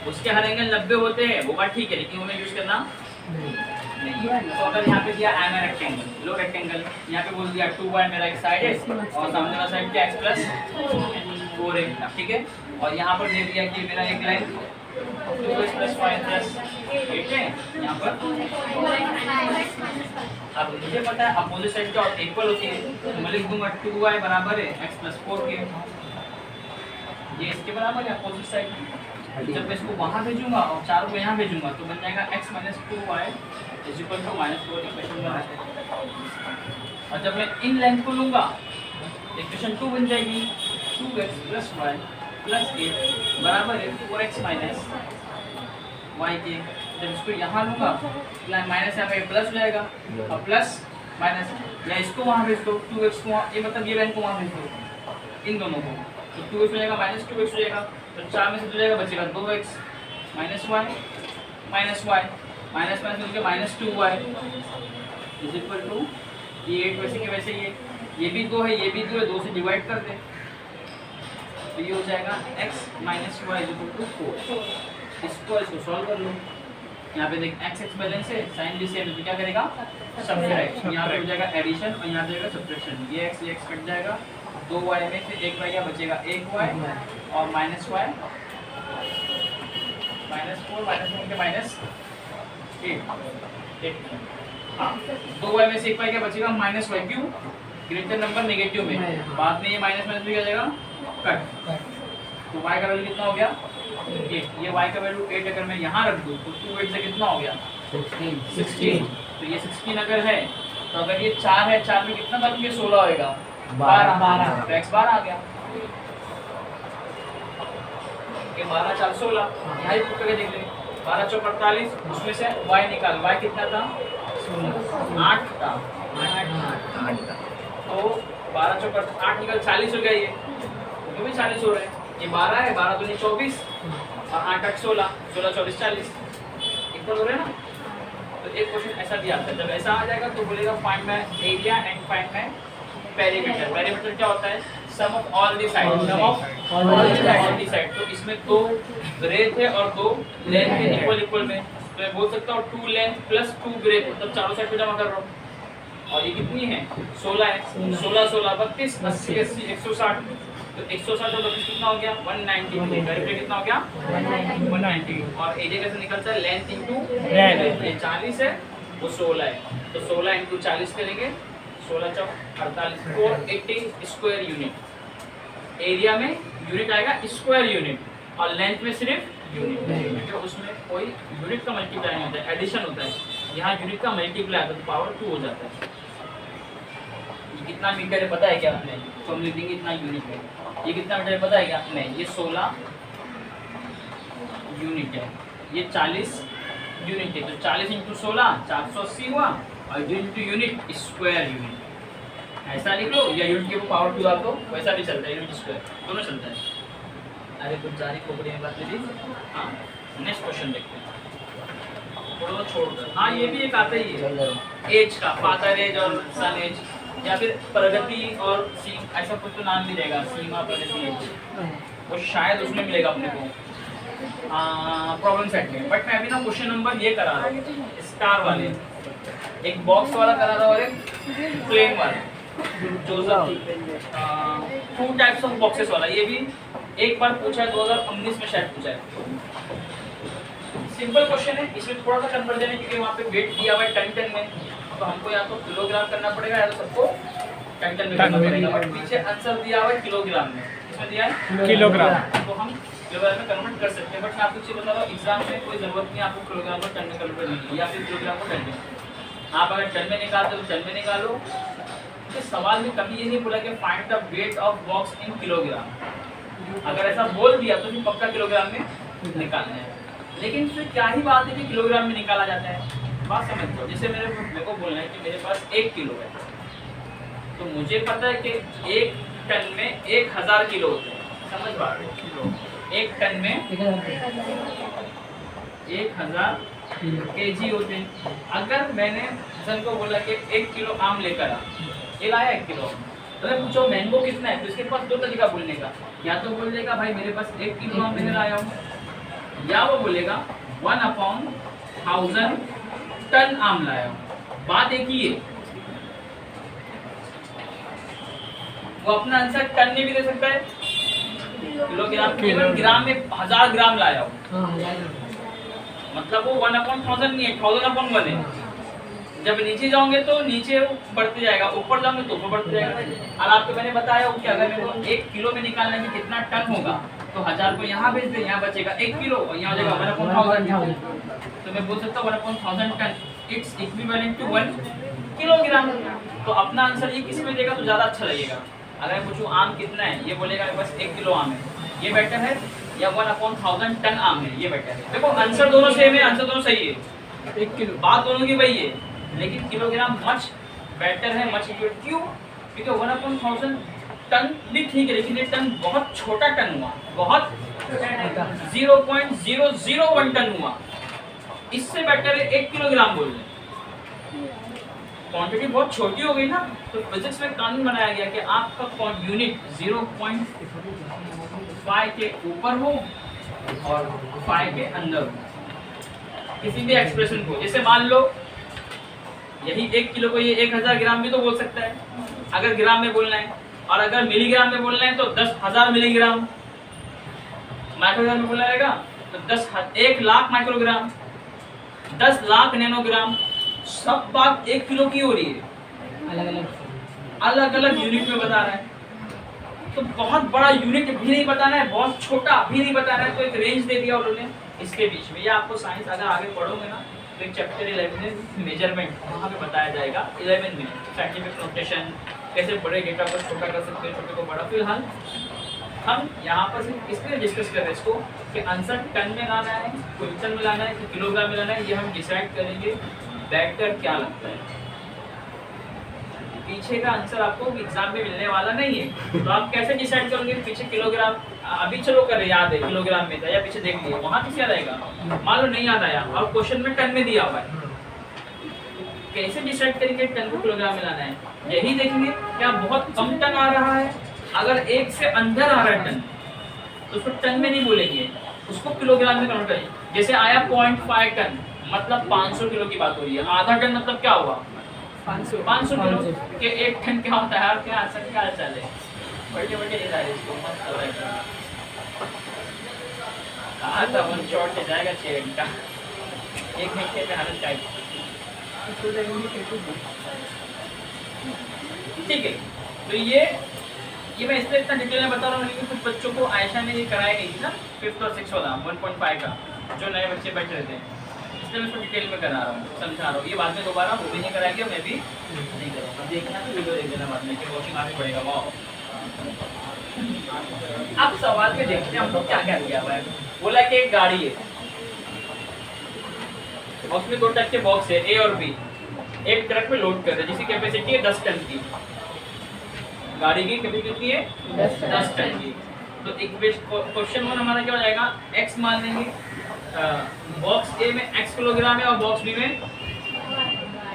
B: उसके हर एंगल 90 होते हैं, वो बात ठीक है, लेकिन हमें यूज करना नहीं। तो अगर यहाँ पे दिया I am rectangle, low rectangle, यहाँ पे बोल दिया 2y मेरा एक साइड है और सामने वाला साइड क्या x + 4 है, ठीक है। और यहाँ पर दे दिया कि मेरा एक लाइन 2x + 5 + 8 है यहाँ पर। अब मुझे पता है अपोजिट साइड क्या इक्वल होती है, तो मैं लिख दूंगा 2y = x + 4 के, ये इसके बराबर है अपोजिट साइड। जब मैं इसको वहाँ भेजूंगा और 4 को यहाँ भेजूंगा तो बन जाएगा x - 2y = -4, इक्वेशन 1 है। और जब मैं इन लेंथ को लूंगा इक्वेशन 2 बन जाएगी, 2x + y + 8 बराबर है 4x - y के। जब इसको यहाँ लूंगा माइनस यहाँ पे प्लस हो जाएगा, और प्लस माइनस या इसको वहाँ भेज दो, 2x को वहाँ, ये मतलब ये लाइन को वहाँ भेज दो, इन दोनों को, तो 2x हो जाएगा -2x हो जाएगा, तो 4 में से 2 जाएगा बचेगा 2x - y माइनस मिल गया -2y = ये 8 वैसे के वैसे ये भी 2 है, ये भी 2 है, 2 से डिवाइड कर दे तो ये हो जाएगा x - y = 4। इसको सॉल्व कर लो। यहाँ पे देख x बैलेंस है, साइन भी सेम है, तो क्या करेगा सब्ट्रैक्ट, यहाँ पे हो जाएगा एडिशन और यहाँ पे जाएगा सब्ट्रैक्शन, ये x कट जाएगा, 2y में से 1 y क्या बचेगा 1y और -y -4 -8 हाँ, 2y में से 1y क्या बचेगा -y, क्यों ग्रेटर नंबर नेगेटिव में, बाद में ये माइनस भी क्या जाएगा कट, तो y का वैल्यू कितना हो गया 8, ये y का वैल्यू 8 अगर मैं यहाँ रख दूँ तो 2 8 से कितना हो गया 16, तो ये 16 अगर है तो अगर ये 4 है, 4 में कितना बन गया 16 होएगा 12, तो x बार आ गया, ये 12 4 16, यहाँ ही पुट करके देख ले, 12 4 48, उसमें से y निकाल, y कितना था 8 था, 8 था, तो 12 4 8 निकल 40 हो गया, ये भी 40 हो रहे हैं, ये 12 है, 12 दूनी 24 और 8 8 16, 16 24 40 इक्वल हो रहे हैं ना। तो एक क्वेश्चन ऐसा भी आता है, जब ऐसा आ जाएगा तो बोलेगा find my area and find my perimeter. Perimeter क्या होता है, sum of all the side, sum of all the side. तो इसमें 2 ब्रेथ है और 2 लेंथ है इक्वल में, तो मैं बोल सकता हूँ 2 लेंथ प्लस 2 ब्रेथ, मतलब चारों साइड पे जमा कर रहा हूँ। और ये कितनी है 16 है, 16 16 32 80 80 160, तो 160 और 32 कितना हो गया 190, पेरीमीटर कितना हो गया 190। और एरिया कैसे निकलता है, लेंथ इनटू ब्रेथ, ये 40 है वो 16 है, तो 16 इनटू 40 करेंगे, 16 चौक 48, 480 स्क्वायर यूनिट। एरिया में यूनिट आएगा स्क्वायर यूनिट और लेंथ में सिर्फ यूनिट, क्योंकि उसमें कोई यूनिट का मल्टीप्लाई नहीं होता है, एडिशन होता है। यहाँ यूनिट का मल्टीप्लाई आता है तो पावर 2 हो जाता है। ये कितना मीटर है पता है क्या आपने, तो हम लिख देंगे इतना यूनिट है। ये कितना मीटर है पता है क्या नहीं, ये 16 यूनिट है, ये 40 यूनिट है, तो 40 इंटू 16 480 हुआ, और इंटू यूनिट स्क्वायर यूनिट, ऐसा लिख लो, या यूनिट के पावर 2 डाल दो, वैसा भी चलता है, यूनिट स्क्वायर दोनों चलता है। अरे कुछ जारी खोपड़ी में बात लीजिए। हाँ नेक्स्ट क्वेश्चन देखते हैं। थोड़ा छोड़ दो। हाँ ये भी एक आता ही है एज का, फादर एज और सन एज, या फिर प्रगति और सीमा, ऐसा कुछ तो नाम भी रहेगा, सीमा प्रगति एज, वो शायद उसमें मिलेगा अपने को प्रॉब्लम सेट में। बट मैं अभी ना क्वेश्चन नंबर ये करा रहा हूँ स्टार वाले, एक बॉक्स वाला करा रहा हूँ और एक प्लेन वाला, जो 2 टाइप्स ऑफ बॉक्सेस वाला। ये भी एक बार पूछा है 2019 में शायद पूछा है। सिंपल क्वेश्चन है, इसमें थोड़ा सा कन्वर्जन है क्योंकि वहाँ पे वेट दिया हुआ है टन में, तो हमको या तो किलोग्राम करना पड़ेगा या तो सबको टन में करना पड़ेगा। बट पीछे आंसर दिया हुआ है किलोग्राम में, इसमें दिया है
E: किलोग्राम,
B: तो हम किलोग्राम में कन्वर्ट कर सकते हैं। बट मैं आपको चीज़ बता रहा हूँ, एग्जाम में कोई जरूरत नहीं आपको किलोग्राम को टन में कन्वर्ट करने की, या फिर किलोग्राम को टन में। आप अगर टन में निकालते हो तो टन में निकालो। तो सवाल में कभी ये नहीं बोला कि find the weight of box in kilogram. अगर ऐसा बोल दिया तो फिर पक्का किलोग्राम में निकालना है। लेकिन फिर क्या ही बात है कि किलोग्राम में निकाला जाता है, बात समझ लो। जैसे मेरे को बोलना है कि मेरे पास 1 किलो है, तो मुझे पता है कि 1 टन में 1000 किलो होते हैं, समझ पा रहे हो? 1 टन में 1000 केजी होते हैं। अगर मैंने सन को बोला कि 1 किलो आम लेकर आ, ये लाया 1 किलो, तो मैं पूछो मैंगो कितना है, तो इसके पास 2 तरीका बोलने का। या तो बोल देगा भाई मेरे पास 1 किलो आम मैंने लाया हूँ, या वो बोलेगा 1/1000 टन आम लाया हूँ। बात एक ही है, वो अपना आंसर टन में भी दे सकता है, किलोग्राम, केवल ग्राम में 1000 ग्राम लाया हूँ, मतलब वो 1/1000 नहीं है, 1000/1 है। जब नीचे जाओगे तो नीचे बढ़ते जाएगा, ऊपर जाओगे तो ऊपर बढ़ते जाएगा। और आपको मैंने बताया कि अगर मेरे को 1 किलो में निकालना है कि कितना टन होगा, तो 1000 को यहाँ भेज दे, यहाँ बचेगा 1 किलो और यहाँ हो जाएगा 1/1000। तो मैं बोल सकता हूँ 1/1000 ton, it's equivalent to 1 kilogram. तो अपना आंसर ये किस में देगा तो ज़्यादा अच्छा लगेगा। अगर पूछूँ आम कितना है, ये बोलेगा बस 1 किलो आम है, ये बेटर है, या 1/1000 टन आम है, ये बेटर है। देखो आंसर दोनों सेम है, आंसर दोनों सही है, 1 किलो, बात दोनों की वही है, लेकिन किलोग्राम मच बेटर है, मच इक्वल। क्यों? क्योंकि 1/1000 टन भी ठीक है, लेकिन ये टन बहुत छोटा टन हुआ, बहुत 0.001 टन हुआ। इससे बेटर है 1 किलोग्राम बोल दें, क्वांटिटी बहुत छोटी हो गई ना। तो फिजिक्स में कानून बनाया गया कि आपका यूनिट 0.5 के ऊपर हो और 5 के अंदर हो किसी भी एक्सप्रेशन को। जैसे मान लो यही 1 किलो को ये 1000 ग्राम भी तो बोल सकता है अगर ग्राम में बोलना है, और अगर मिलीग्राम में बोलना है तो 10,000 मिलीग्राम, माइक्रोग्राम में बोलना रहेगा तो 1 लाख माइक्रोग्राम, 10 लाख नैनोग्राम। सब बात 1 किलो की हो रही है, अलग अलग यूनिट में बता रहा है। तो बहुत बड़ा यूनिट भी नहीं बताना है, बहुत छोटा भी नहीं बताना है, तो एक रेंज दे दिया उन्होंने इसके बीच में। ये आपको साइंस अगर आगे पढ़ोगे ना तो एक चैप्टर 11 में मेजरमेंट, वहाँ पे बताया जाएगा 11 में साइंटिफिक नोटेशन कैसे बड़े डेटा को छोटा कर सकते हैं, छोटे को बड़ा। फिलहाल हम यहाँ पर सिर्फ इसलिए डिस्कस कर रहे हैं इसको कि आंसर टन में लाना है, क्विंटल में लाना है कि किलोग्राम में लाना है, ये हम डिसाइड करेंगे बेटर क्या लगता है। पीछे का आंसर आपको एग्जाम में मिलने वाला नहीं है, तो आप कैसे डिसाइड करोगे पीछे किलोग्राम? अभी चलो कर याद है किलोग्राम में था या पीछे देख लिया, वहाँ किस याद आएगा? मान लो नहीं याद आया और क्वेश्चन में टन में दिया हुआ है, कैसे डिसाइड करेंगे टन को किलोग्राम में लाना है? यही देखेंगे क्या बहुत कम टन आ रहा है, अगर 1 से अंदर आ रहा है टन तो उसको टन में नहीं बोलेंगे, उसको किलोग्राम में कन्वर्ट करेंगे। जैसे आया 0.5 टन मतलब 500 किलो की बात हो रही है, आधा टन मतलब क्या हुआ 500 किलो के 1 टन क्या होता है? क्या आंसर क्या चल है? बड़े बड़े ये सारे इसको मस्त लग रहा है। कहा था वन शॉट से जाएगा 6 घंटा, 1 घंटे में हालत चाहिए। ठीक है, तो ये मैं इसलिए इतना डिटेल में बता रहा हूँ क्योंकि कुछ बच्चों को आयशा ने ये कराई गई थी ना 5th और 6th वाला 1.5 का, जो नए बच्चे बैठ रहे थे, इसलिए मैं इसको डिटेल में करा रहा हूँ, समझा रहा हूँ। ये बाद में दोबारा वो भी नहीं कराएंगे, मैं भी नहीं करूँगा। देखना तो वीडियो देख देना बाद में कि वॉचिंग आगे बढ़ेगा। वाह, अब सवाल में देखते हैं हम लोग क्या क्या किया हुआ है। बोला कि एक गाड़ी है, बॉक्स में 2 टाइप के बॉक्स है, ए और बी। एक ट्रक में लोड कर रहे हैं जिसकी कैपेसिटी है 10 टन की, गाड़ी की कैपेसिटी कितनी है 10 टन की। तो क्वेश्चन 1 हमारा क्या हो जाएगा, x मान लेंगे बॉक्स ए में x किलोग्राम है और बॉक्स बी में,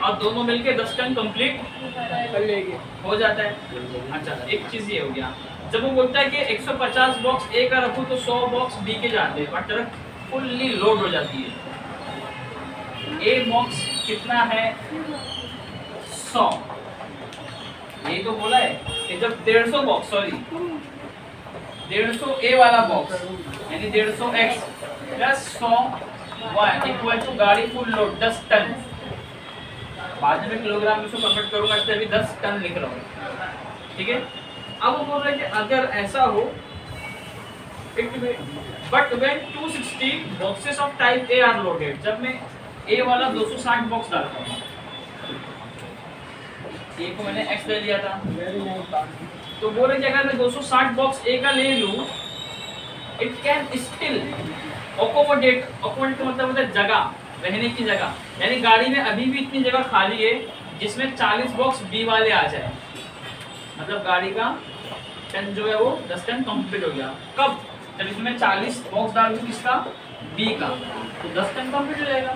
B: और दोनों मिलके 10 टन कंप्लीट
A: कर लेंगे।
B: हो जाता है। अच्छा, एक चीज ये हो गया, जब वो बोलता है कि 150 बॉक्स ए का रखूं तो 100 बॉक्स बी के जाते हैं और ट्रक फुल्ली लोड हो जाती है। ए बॉक्स कितना है? 100। ये तो बोला है कि जब 150 बॉक्स, सॉरी 150 ए वाला बॉक्स यानी 150 x plus 100 y equal to गाड़ी फुल लोड 10 टन। बाद में किलोग्राम में इसको कन्वर्ट करूंगा, इसलिए अभी 10 टन लिख रहा हूँ, ठीक है। अब वो बोल रहे हैं कि अगर ऐसा हो, but when 260 boxes of type A R loaded, जब मैं ए वाला 260 बॉक्स डालता हूँ, ए को मैंने x ले लिया था, तो बोल रहे कि अगर मैं 260 बॉक्स ए का ले लूँ, it can still accommodate, accommodate का मतलब होता है जगह, रहने की जगह, यानी गाड़ी में अभी भी इतनी जगह खाली है जिसमें 40 बॉक्स बी वाले आ जाए, मतलब गाड़ी का टन जो है वो 10 टन कंप्लीट हो गया। कब? जब इसमें 40 बॉक्स डाल दूं किसका? बी का, तो 10 टन कंप्लीट हो जाएगा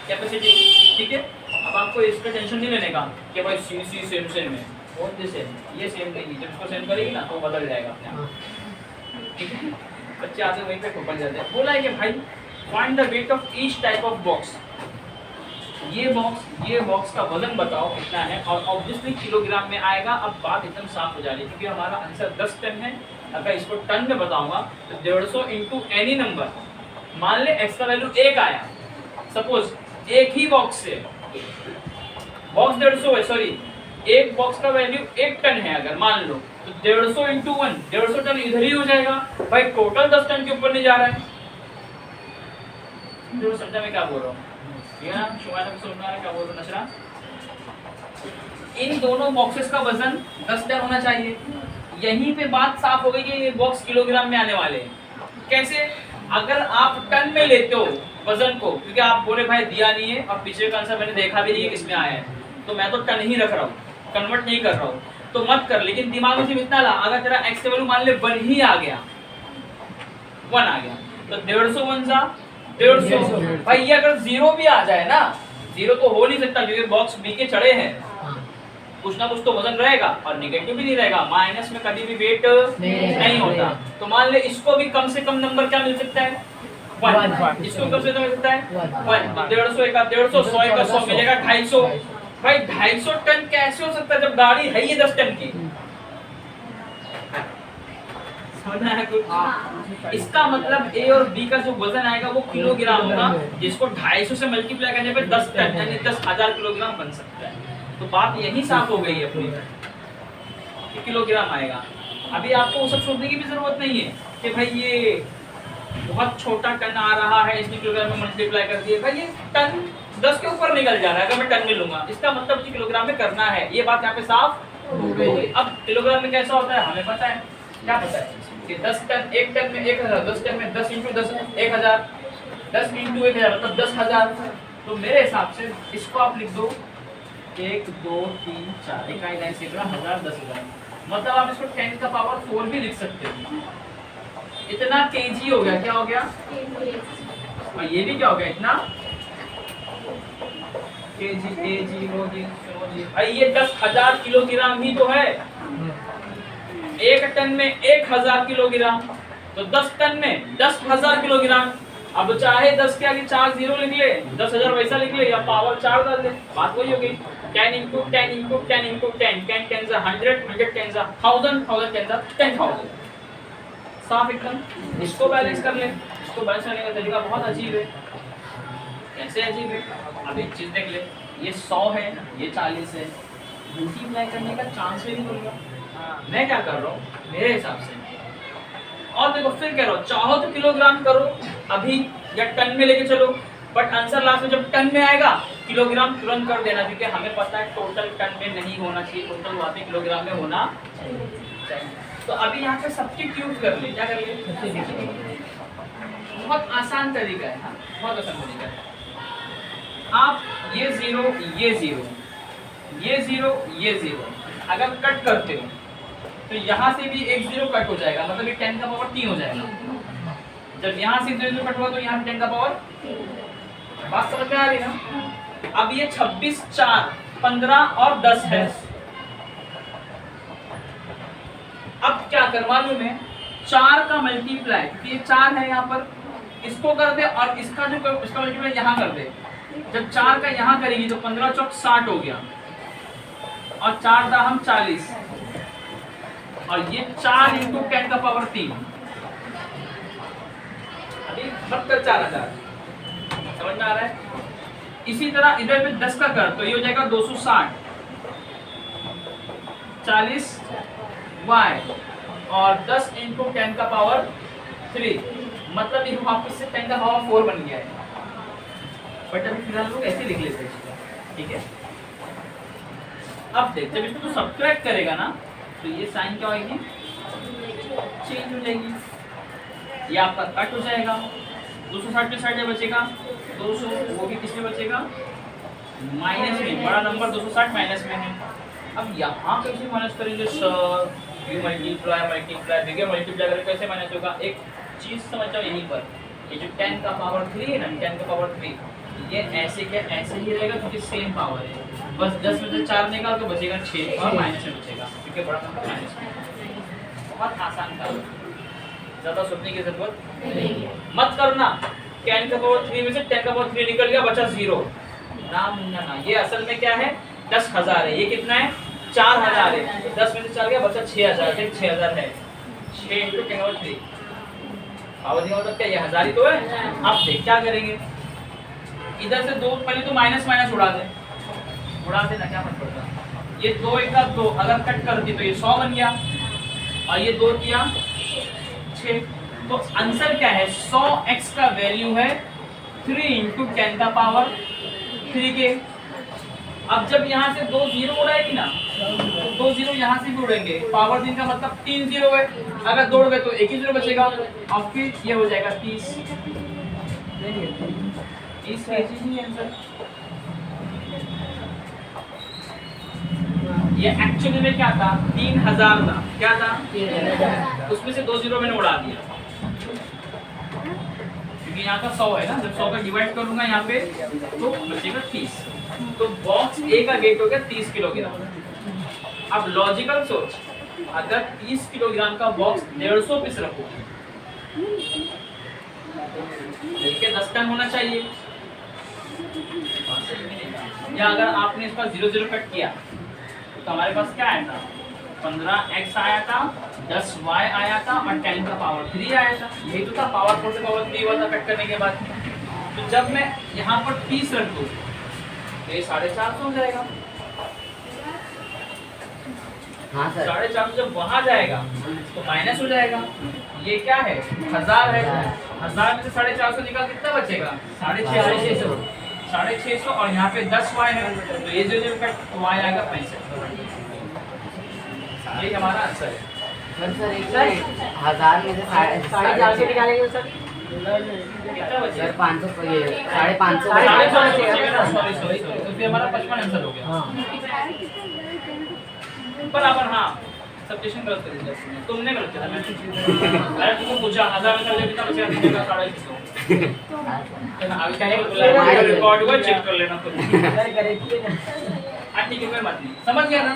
B: कैपेसिटी, ठीक है। अब आपको इसका टेंशन नहीं लेने का कि भाई सी सेम सेम है, और सेम, ये सेम नहीं है, जब इसको सेम करेगी ना तो बदल जाएगा अपने आप, ठीक है। बच्चे आते वहीं पे बन जाते हैं। बोला है कि भाई find the weight of each type of box, ये बॉक्स का वजन बताओ कितना है, और ऑब्वियसली किलोग्राम में आएगा। अब बात एकदम साफ हो जा रही है क्योंकि हमारा आंसर 10 टन है। अगर इसको टन में बताऊंगा तो 150 इंटू एनी नंबर, मान ले x का वैल्यू 1 आया, सपोज एक ही बॉक्स से, बॉक्स 150 है, सॉरी एक बॉक्स का वैल्यू 1 टन है अगर मान लो, तो 150 इंटू 1 150 टन इधर ही हो जाएगा भाई, टोटल 10 टन के ऊपर नहीं जा रहा है। जो समझा मैं क्या बोल रहा हूँ, ठीक है ना? शुमाना को समझ में आ रहा है क्या बोल रहा हूँ नशरा? इन दोनों बॉक्सेस का वजन 10 टन होना चाहिए। यहीं पे बात साफ हो गई कि ये बॉक्स किलोग्राम में आने वाले हैं। कैसे? अगर आप टन में लेते हो वजन को, क्योंकि आप बोले भाई दिया नहीं है और पिछले का आंसर मैंने देखा भी नहीं है किसमें आया है, तो मैं तो टन ही रख रहा हूँ, कन्वर्ट नहीं कर रहा हूँ, तो मत कर। लेकिन दिमाग में सिर्फ इतना ला, अगर तेरा x का वैल्यू मान ले 1 ही आ गया, 1 आ गया, तो 150 1 जा 150। भाई ये अगर 0 भी आ जाए ना, 0 तो हो नहीं सकता क्योंकि बॉक्स बी के चढ़े हैं, कुछ ना कुछ तो वजन रहेगा, और नेगेटिव भी नहीं रहेगा, माइनस में कभी भी वेट नहीं होता। तो मान ले इसको भी कम से कम नंबर क्या मिल सकता है? 1। इसको कम से कम मिल सकता है 1। 150 का 150, 100 का 100 मिलेगा 250। भाई 250 टन कैसे हो सकता है जब गाड़ी है ये 10 टन की? समझना है कुछ? इसका मतलब ए और बी का जो वजन आएगा वो किलोग्राम होगा, जिसको 250 से मल्टीप्लाई करने पे 10 टन यानी 10,000 किलोग्राम बन सकता है। तो बात यही साफ हो गई है अपनी कि किलोग्राम आएगा। अभी आपको वो सब सोचने की भी जरूरत नहीं है कि भाई ये बहुत छोटा टन आ रहा है इसने किलोग्राम में मल्टीप्लाई कर दिए। भाई ये टन 10 के ऊपर निकल जा रहा है, अगर मैं टन में लूंगा इसका मतलब कि किलोग्राम में करना है। ये बात यहाँ पे साफ हो गई। अब किलोग्राम में कैसा होता है हमें पता है, क्या पता है कि 10 टन, 1 टन में 1000, 10 टन में 10 इंटू 10 1000, 10 इंटू 1000 मतलब 10,000। तो मेरे हिसाब से इसको आप लिख दो 1 2 3 4 इकाई लाइन से 1000 10,000, मतलब आप इसको 10 का पावर 4 भी लिख सकते हो। इतना केजी हो गया, क्या हो गया? और ये भी क्या हो गया? इतना केजी केजी रोजी रोजी। भाई ये 10,000 किलोग्राम ही तो है। 1 टन में 1,000 किलोग्राम, तो 10 टन में 10,000 किलोग्राम। अब चाहे 10 के आगे 4 0 लिख ले, 10,000 वैसा लिख ले, या पावर 4 डाल दे, बात वही हो गई। 10 इंटू 10 इंटू 10 इंटू 10, 10 10 100, 100 10 1000, 1000 10 10,000। साफ एकदम। इसको बैलेंस कर ले। इसको बैलेंस करने का तरीका बहुत अजीब है। कैसे अजीब है? अब एक चीज देख ले, ये 100 है, ये 40 है, मल्टीप्लाई करने का चांस ही नहीं दूंगा। मैं क्या कर रहा हूँ मेरे हिसाब से, और देखो फिर कह रहा हूँ चाहो तो किलोग्राम करो अभी या टन में लेके चलो, बट आंसर लास्ट में जब टन में आएगा किलोग्राम तुरंत कर देना, क्योंकि हमें पता है टोटल टन में नहीं होना चाहिए, टोटल बातें किलोग्राम में होना चाहिए। तो अभी यहाँ पे सब्स्टिट्यूट कर ले, क्या कर ले? बहुत आसान तरीका है, हाँ बहुत आसान तरीका है। आप ये 0 ये 0 ये 0 ये 0 अगर कट करते हो तो यहाँ से भी एक 0 कट हो जाएगा, मतलब ये 10 का पावर 3 हो जाएगा। जब यहाँ से 0 कट हुआ तो यहाँ 10 का पावर, बात समझ में आ रही ना? अब ये 26, 4, 15 और 10 है। अब क्या कर मालूम है, 4 का मल्टीप्लाई, क्योंकि ये 4 है यहाँ पर, इसको कर दे और इसका जो इसका मल्टीप्लाई यहाँ कर दे। जब 4 का यहाँ करेगी तो 15 चौक 60 हो गया और 4 दाहम 40 और ये 4 इंटू 10 का पावर 3, अभी 4,000 समझ में आ रहा है? इसी तरह इधर पे 10 का कर तो ये हो जाएगा 260, 40 y और 10 इंटू 10 का पावर 3, मतलब ये वापस से 10 का पावर 4 बन गया है। बट अभी फिलहाल लोग ऐसे लिख लेते हैं, ठीक है? अब देख, जब इसको तो सब्ट्रैक्ट करेगा ना तो ये साइन क्या होगी, चेंज हो जाएगी, ये आपका कट हो जाएगा। 260 में 60 बचेगा 200, वो भी किसमें बचेगा, माइनस में, बड़ा नंबर 260 माइनस में है। अब यहाँ कैसे माइनस करेंगे sir, you multiply bigger multiply करके कैसे माइनस होगा? एक चीज समझ जाओ यहीं पर, ये जो 10 का पावर 3 है ना, 10 का पावर 3 ये ऐसे क्या ऐसे ही रहेगा क्योंकि सेम पावर है। बस 10 में से 4 निकाल तो बचेगा 6 और माइनस में बचेगा क्योंकि बड़ा नंबर माइनस में। बहुत आसान था, ज्यादा सोचने की जरूरत मत करना। 10 का पावर 3 में से 10 का पावर 3 निकल गया, बचा 0, ना। ये असल में क्या है, 10,000 है। ये कितना है, 4,000 है। तो 10 में से 4 गया, बचा 6,000। 6,000 है, 6 इंटू 10 का पावर 3 पावर दिया मतलब क्या, ये 1000 ही तो है। अब देख क्या करेंगे, इधर से 2 पहले तो माइनस माइनस उड़ा देना, क्या फर्क पड़ता। ये 2 1 का 2 अगर कट कर दी तो ये 100 बन गया और ये 2 किया 6। तो आंसर क्या है, 100x का वैल्यू है 3 इंटू 10 का पावर 3 के। अब जब यहाँ से 2 0 उड़ाएगी ना तो 2 0 यहाँ से भी उड़ेंगे, पावर 3 का मतलब 3 0 है। अगर दौड़ गए तो 1 ही 0 बचेगा और फिर ये हो जाएगा 30 ही आंसर। ये एक्चुअली में क्या था, 3000 था। क्या था, उसमें से 2 0 मैंने उड़ा दिया क्योंकि यहाँ का 100 है ना। जब 100 का डिवाइड करूंगा यहाँ पे तो बचेगा 30। तो बॉक्स ए का वेट हो गया 30 किलोग्राम। अब लॉजिकल सोच, अगर 30 किलोग्राम का बॉक्स 150 पीस रखो देखिए 10 टन होना चाहिए। या अगर आपने इसका 0 0 कट किया तो हमारे पास क्या आया था, 15x आया था, 10y आया था और 10 का पावर 3 आया था। यही तो था, पावर 4 से पावर 3 हुआ था कट करने के बाद। तो जब मैं यहाँ पर 30 रख दूँ तो ये 450 हो जाएगा।
C: हाँ सर,
B: 450 जब वहाँ जाएगा तो माइनस हो जाएगा। ये क्या है, 1000 है। 1000 में से 450 निकाल कितना बचेगा, 650। 650 और यहाँ पे 10y है तो ये जो कट y आएगा 65। ये हमारा आंसर है।
C: सर एक 1000 में से 450
D: निकालेंगे सर,
B: कितना बचेगा,
C: 500, ये 550
B: सॉरी तो फिर हमारा 55 आंसर हो गया। बराबर, हाँ सब्ट्रैक्शन गलत कर दिया तुमने, गलत किया मैंने। अरे तुमको पूछा 1000 में से कितना बचेगा, दीजिएगा 250। अभी क्या है, रिकॉर्ड हुआ, चेक कर लेना खुद। ठीक है, कोई बात नहीं, समझ गया ना।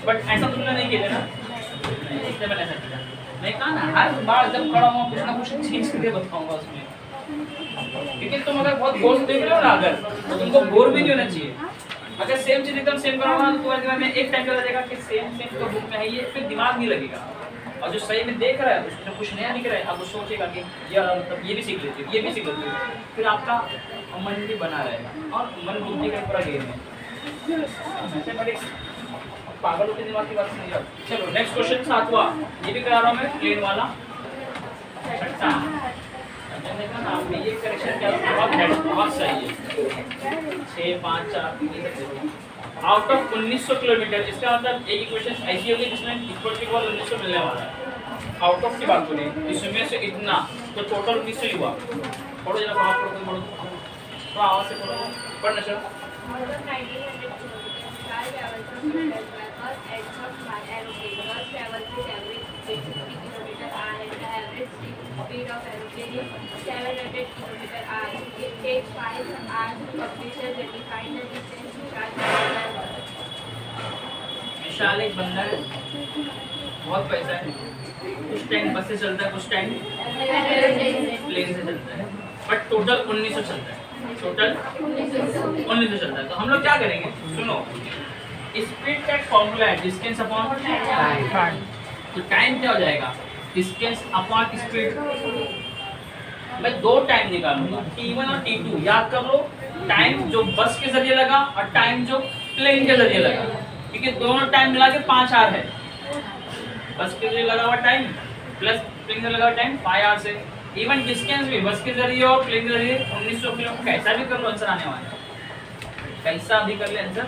B: बट ऐसा तुमने नहीं किया ना, इसलिए मैंने ऐसा किया। मैं कहा ना, हर बार जब खड़ा हुआ कुछ ना कुछ चीज करके बताऊंगा उसमें, क्योंकि तुम अगर बहुत गौर से देख रहे हो ना अगर, तो तुमको बोर भी नहीं होना चाहिए। अगर सेम चीज एकदम सेम कराऊंगा तो तुम्हारे दिमाग में एक टाइम चला जाएगा कि सेम तो बुक में है ये, फिर दिमाग नहीं लगेगा। और जो सही में देख रहा है उसमें कुछ नया दिख रहा है, अब वो सोचेगा कि यार मतलब ये भी सीख लेते ये भी सीख लेते, फिर आपका मन भी बना रहेगा। और मन बुद्धि का पूरा गेम है, मैथमेटिक्स पागलों के दिमाग की बात नहीं है। चलो नेक्स्ट क्वेश्चन 7वां, ये भी करा रहा हूँ मैं, प्लेन वाला। अच्छा देखा ना आपने, ये करेक्शन क्या बहुत सही है। 6 5 4 आउट ऑफ 1900 किलोमीटर, इसका मतलब एक इक्वेशन ऐसी होगी जिसमें इक्वल के बाद 1900 मिलने वाला है। आउट ऑफ की बात करें, इसमें से इतना तो टोटल 1900 ही हुआ। पढ़ो जरा, आप पढ़ो तो आवाज से पढ़ो, पढ़ना चलो।
F: its speed of aeroplane is 700 km/h. It takes 5 hours to publish a defined distance to charge.
B: विशाल एक बंदा है, बहुत पैसा है, कुछ टाइम बस से चलता है, कुछ टाइम प्लेन से चलता है, बट टोटल 1900 चलता है, टोटल 1900 चलता है। तो हम लोग क्या करेंगे, सुनो, स्पीड का एक फॉर्मूला है, डिस्टेंस अपॉन टाइम। तो टाइम क्या हो जाएगा, डिस्टेंस अपॉन स्पीड। मैं दो टाइम निकालूंगा, T1 और T2, याद कर लो। टाइम जो बस के जरिए लगा और टाइम जो प्लेन के जरिए लगा, क्योंकि दोनों टाइम मिला के 5 आवर है। बस के जरिए लगा हुआ टाइम प्लस प्लेन से लगा हुआ टाइम 5 आवर है। इवन डिस्टेंस भी बस के जरिए और प्लेन के जरिए 1900 किलोमीटर। कैसा भी कर लो आंसर आने वाला है, कैसा भी कर ले आंसर।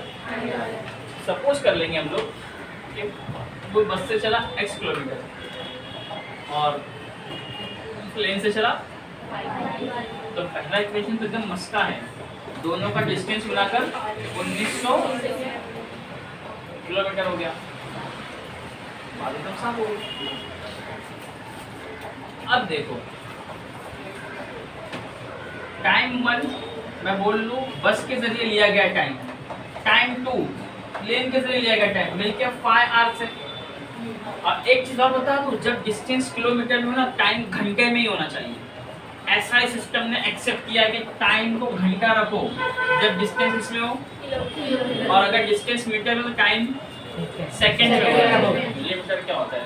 B: सपोज कर लेंगे हम लोग कि वो बस से चला x किलोमीटर और प्लेन से चला, तो पहला इक्वेशन तो एकदम मस्का है, दोनों का डिस्टेंस मिलाकर 1900 किलोमीटर हो गया। बात एकदम साफ हो गई। अब देखो, टाइम 1 मैं बोल लूं बस के जरिए लिया गया टाइम, टाइम 2 प्लेन के जरिए लिया गया टाइम, मिलके 5 आवर्स है। और एक चीज और बता दूं, जब डिस्टेंस किलोमीटर में ना, टाइम घंटे में ही होना चाहिए। ऐसा सिस्टम ने एक्सेप्ट किया है कि टाइम को घंटा रखो जब डिस्टेंस इसमें हो, और अगर डिस्टेंस मीटर में तो टाइम सेकंड में होगा। मीटर क्या होता है,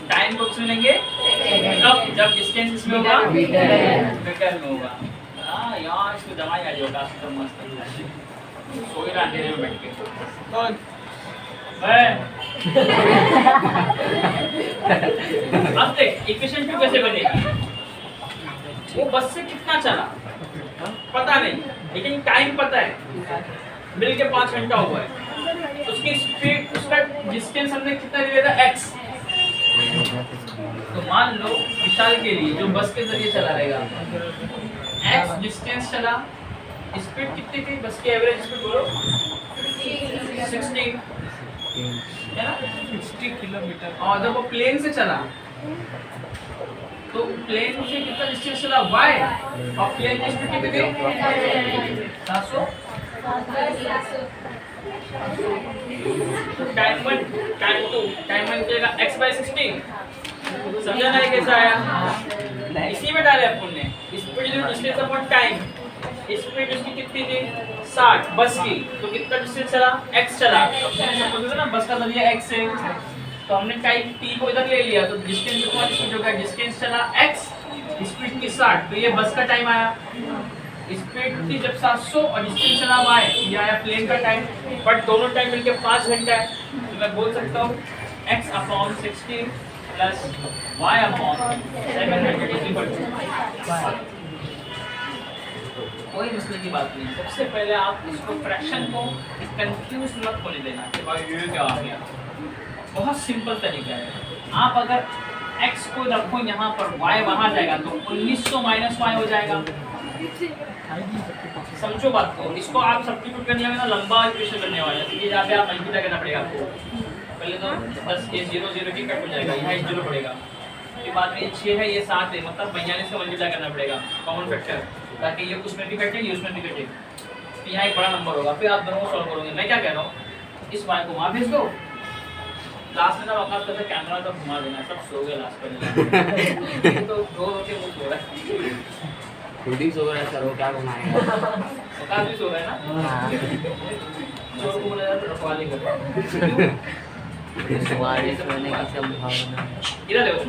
B: टाइम को किसमें लेंगे, कब, जब डिस्टेंस इसमें होगा, मीटर में होगा। हाँ यार, इसको दवाई आ जाएगा तो मस्त सोई रहा अंधेरे में बैठ के। कौन अब देख इक्वेशन 2 कैसे बनेगी। वो बस से कितना चला पता नहीं, लेकिन टाइम पता है, मिल के 5 घंटा हुआ है। उसकी स्पीड, उसका डिस्टेंस हमने कितना लिया था, x। तो मान लो विशाल के लिए जो बस के जरिए चला रहेगा, x डिस्टेंस चला, स्पीड कितनी थी बस की एवरेज स्पीड बोलो, 60 है ना,
E: 60 किलोमीटर।
B: और जब वो प्लेन से चला तो प्लेन से कितना डिस्टेंस चला, y, और प्लेन की स्पीड कितनी थी, 700। टाइम 1 टाइम 2 टाइम 1 देगा x/60। समझा ना कैसा आया, इसी में डाले अपन ने स्पीड जो डिस्टेंस अपॉन टाइम। स्पीड उसकी कितनी थी 60 बस की, तो कितना डिस्टेंस चला, x चला। समझो ना बस का जरिया x है, तो हमने टाइम t को इधर ले लिया, तो डिस्टेंस अपॉन स्पीड हो गया, डिस्टेंस चला x, स्पीड की 60, तो ये बस का टाइम आया। स्पीड थी जब 700 और डिस्टेंस चला y, ये आया प्लेन का टाइम, बट दोनों टाइम मिलके 5 घंटा है। तो मैं बोल सकता हूँ x/60 प्लस y/700। कोई मसले की बात नहीं। सबसे पहले आप इसको फ्रैक्शन को कंफ्यूज मत होने देना कि भाई ये क्या आ गया। बहुत सिंपल तरीका है, आप अगर x को रखो यहाँ पर, y वहाँ जाएगा, तो 1900 माइनस y हो जाएगा। समझो बात को, इसको आप सब्स्टिट्यूट करने में ना लंबा इक्वेशन करने वाला है, ये यहाँ पे आप मल्टीप्लाई करना पड़ेगा आपको। पहले तो बस ये 0 0 की कट हो जाएगा, यहाँ 0 पड़ेगा, फिर बाद में ये 6 है, ये 7 है, मतलब 42 से मल्टीप्लाई करना पड़ेगा कॉमन फैक्टर, ताकि ये उसमें भी कटे, ये उसमें भी कटे। यहाँ एक बड़ा नंबर होगा, फिर आप दोनों को सॉल्व करोगे। मैं क्या कह रहा हूँ, इस y को वहाँ भेज दो, लास्ट में ना वक्त करते कैमरा तो घुमा देना, सब सो गए लास्ट पर। तो दो के मुंह सो रहा है,
C: खुद ही सो रहा है सर, वो क्या घुमाएगा।
B: औकात भी सो रहा है ना, चोर को बोला जाता है रखवाली कर।
C: सवारी सोने की संभावना।
B: इधर देखो,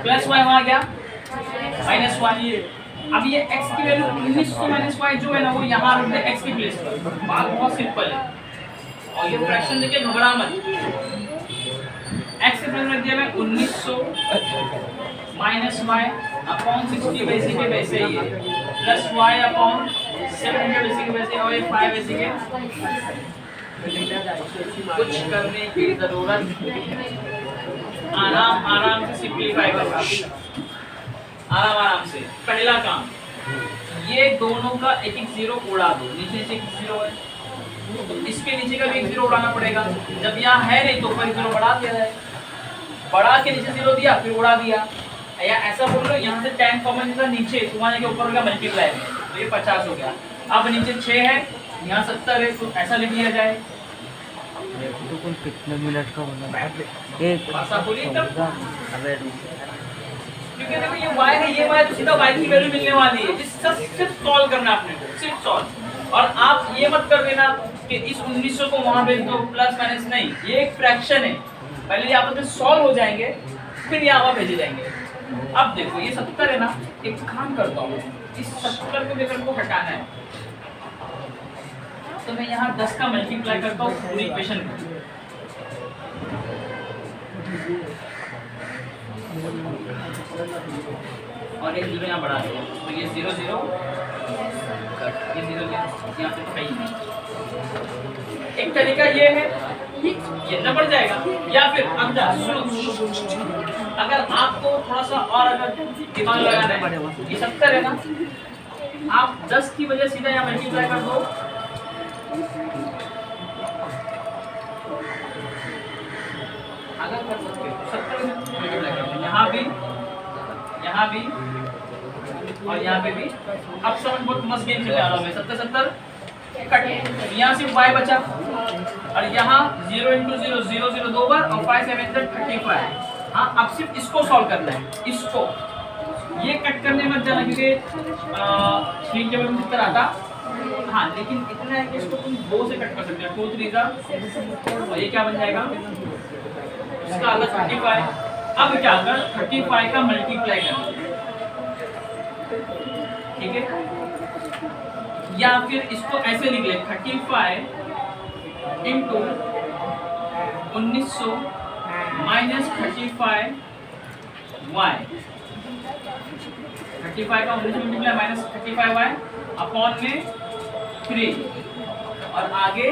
B: प्लस y वहाँ गया, माइनस y। अब ये x की वैल्यू 1900 माइनस y जो है ना, वो यहाँ रख दे x की प्लेस पर। बात बहुत सिंपल है, और ये फ्रैक्शन देखिए, घबरा मत। x की प्लेस रख दिया मैं 1900 माइनस y अपॉन 60 वैसे के वैसे ही है, प्लस y अपॉन 700 वैसे के वैसे, और ये 5 वैसे के। कुछ करने की जरूरत, आराम आराम से सिंपलीफाई करना, आराम आराम से। पहला काम, ये दोनों का एक एक जीरो उड़ा दो, नीचे से एक जीरो है, तो इसके नीचे का भी एक जीरो उड़ाना पड़ेगा। जब यहाँ है नहीं तो ऊपर जीरो बढ़ा दिया जाए। बढ़ा के नीचे 0 दिया फिर उड़ा दिया, या ऐसा बोल लो यहाँ से 10 कॉमन था नीचे, तो वहाँ के ऊपर हो गया मल्टीप्लाई में, तो ये 50 हो गया। अब नीचे 6 है, यहाँ 70 है, तो ऐसा लिख लिया जाए।
E: कितने मिनट का बना
B: भाषा बोली एकदम, क्योंकि देखो ये y है, ये y तो सीधा y की वैल्यू मिलने वाली है, सिर्फ सॉल्व करना आपने को, सिर्फ सॉल्व। और आप ये मत कर देना कि इस 1900 को वहां भेज दो प्लस माइनस, नहीं, ये एक फ्रैक्शन है, पहले ये आपस में सॉल्व हो जाएंगे फिर यहाँ वहाँ भेजे जाएंगे। अब देखो ये 70 है ना, एक काम करता हूँ, इस 70 को लेकर को हटाना है, तो मैं यहाँ 10 का मल्टीप्लाई करता हूँ पूरी इक्वेशन को, और एक 0 यहाँ बढ़ा दिया, तो ये 0 0 ये 0 यहाँ पे कहीं नहीं। एक तरीका ये है, ये न बढ़ जाएगा, या फिर सुनो, अगर आपको थोड़ा सा और अगर दिमाग लगाना है, ये 70 है ना, आप 10 की वजह सीधा यहाँ मल्टीप्लाई कर दो, अगर कर सकते हो 70 में मल्टीप्लाई कर दो, यहाँ भी और यहाँ पे भी। अब समझ बहुत मस्त गेम खेलने वाला हूँ मैं, 70 70 कट, यहाँ सिर्फ y बचा, और यहाँ 0 × 0 0 0 दो बार, और 5 7 35। हाँ, अब सिर्फ इसको सॉल्व करना है, इसको ये कट करने मत जाना, क्योंकि 3 के बराबर 70 आता, हाँ, लेकिन इतना है कि इसको तुम 2 से कट कर सकते हो, 2 3 और ये क्या बन जाएगा, इसका अलग 35। अब क्या कर 35 का मल्टीप्लाई करना, ठीक है, या फिर इसको ऐसे लिख ले, 35 इंटू 1900 माइनस 35 y, 35 का 1900 मल्टीप्लाई माइनस 35 y अपॉन में 3, और आगे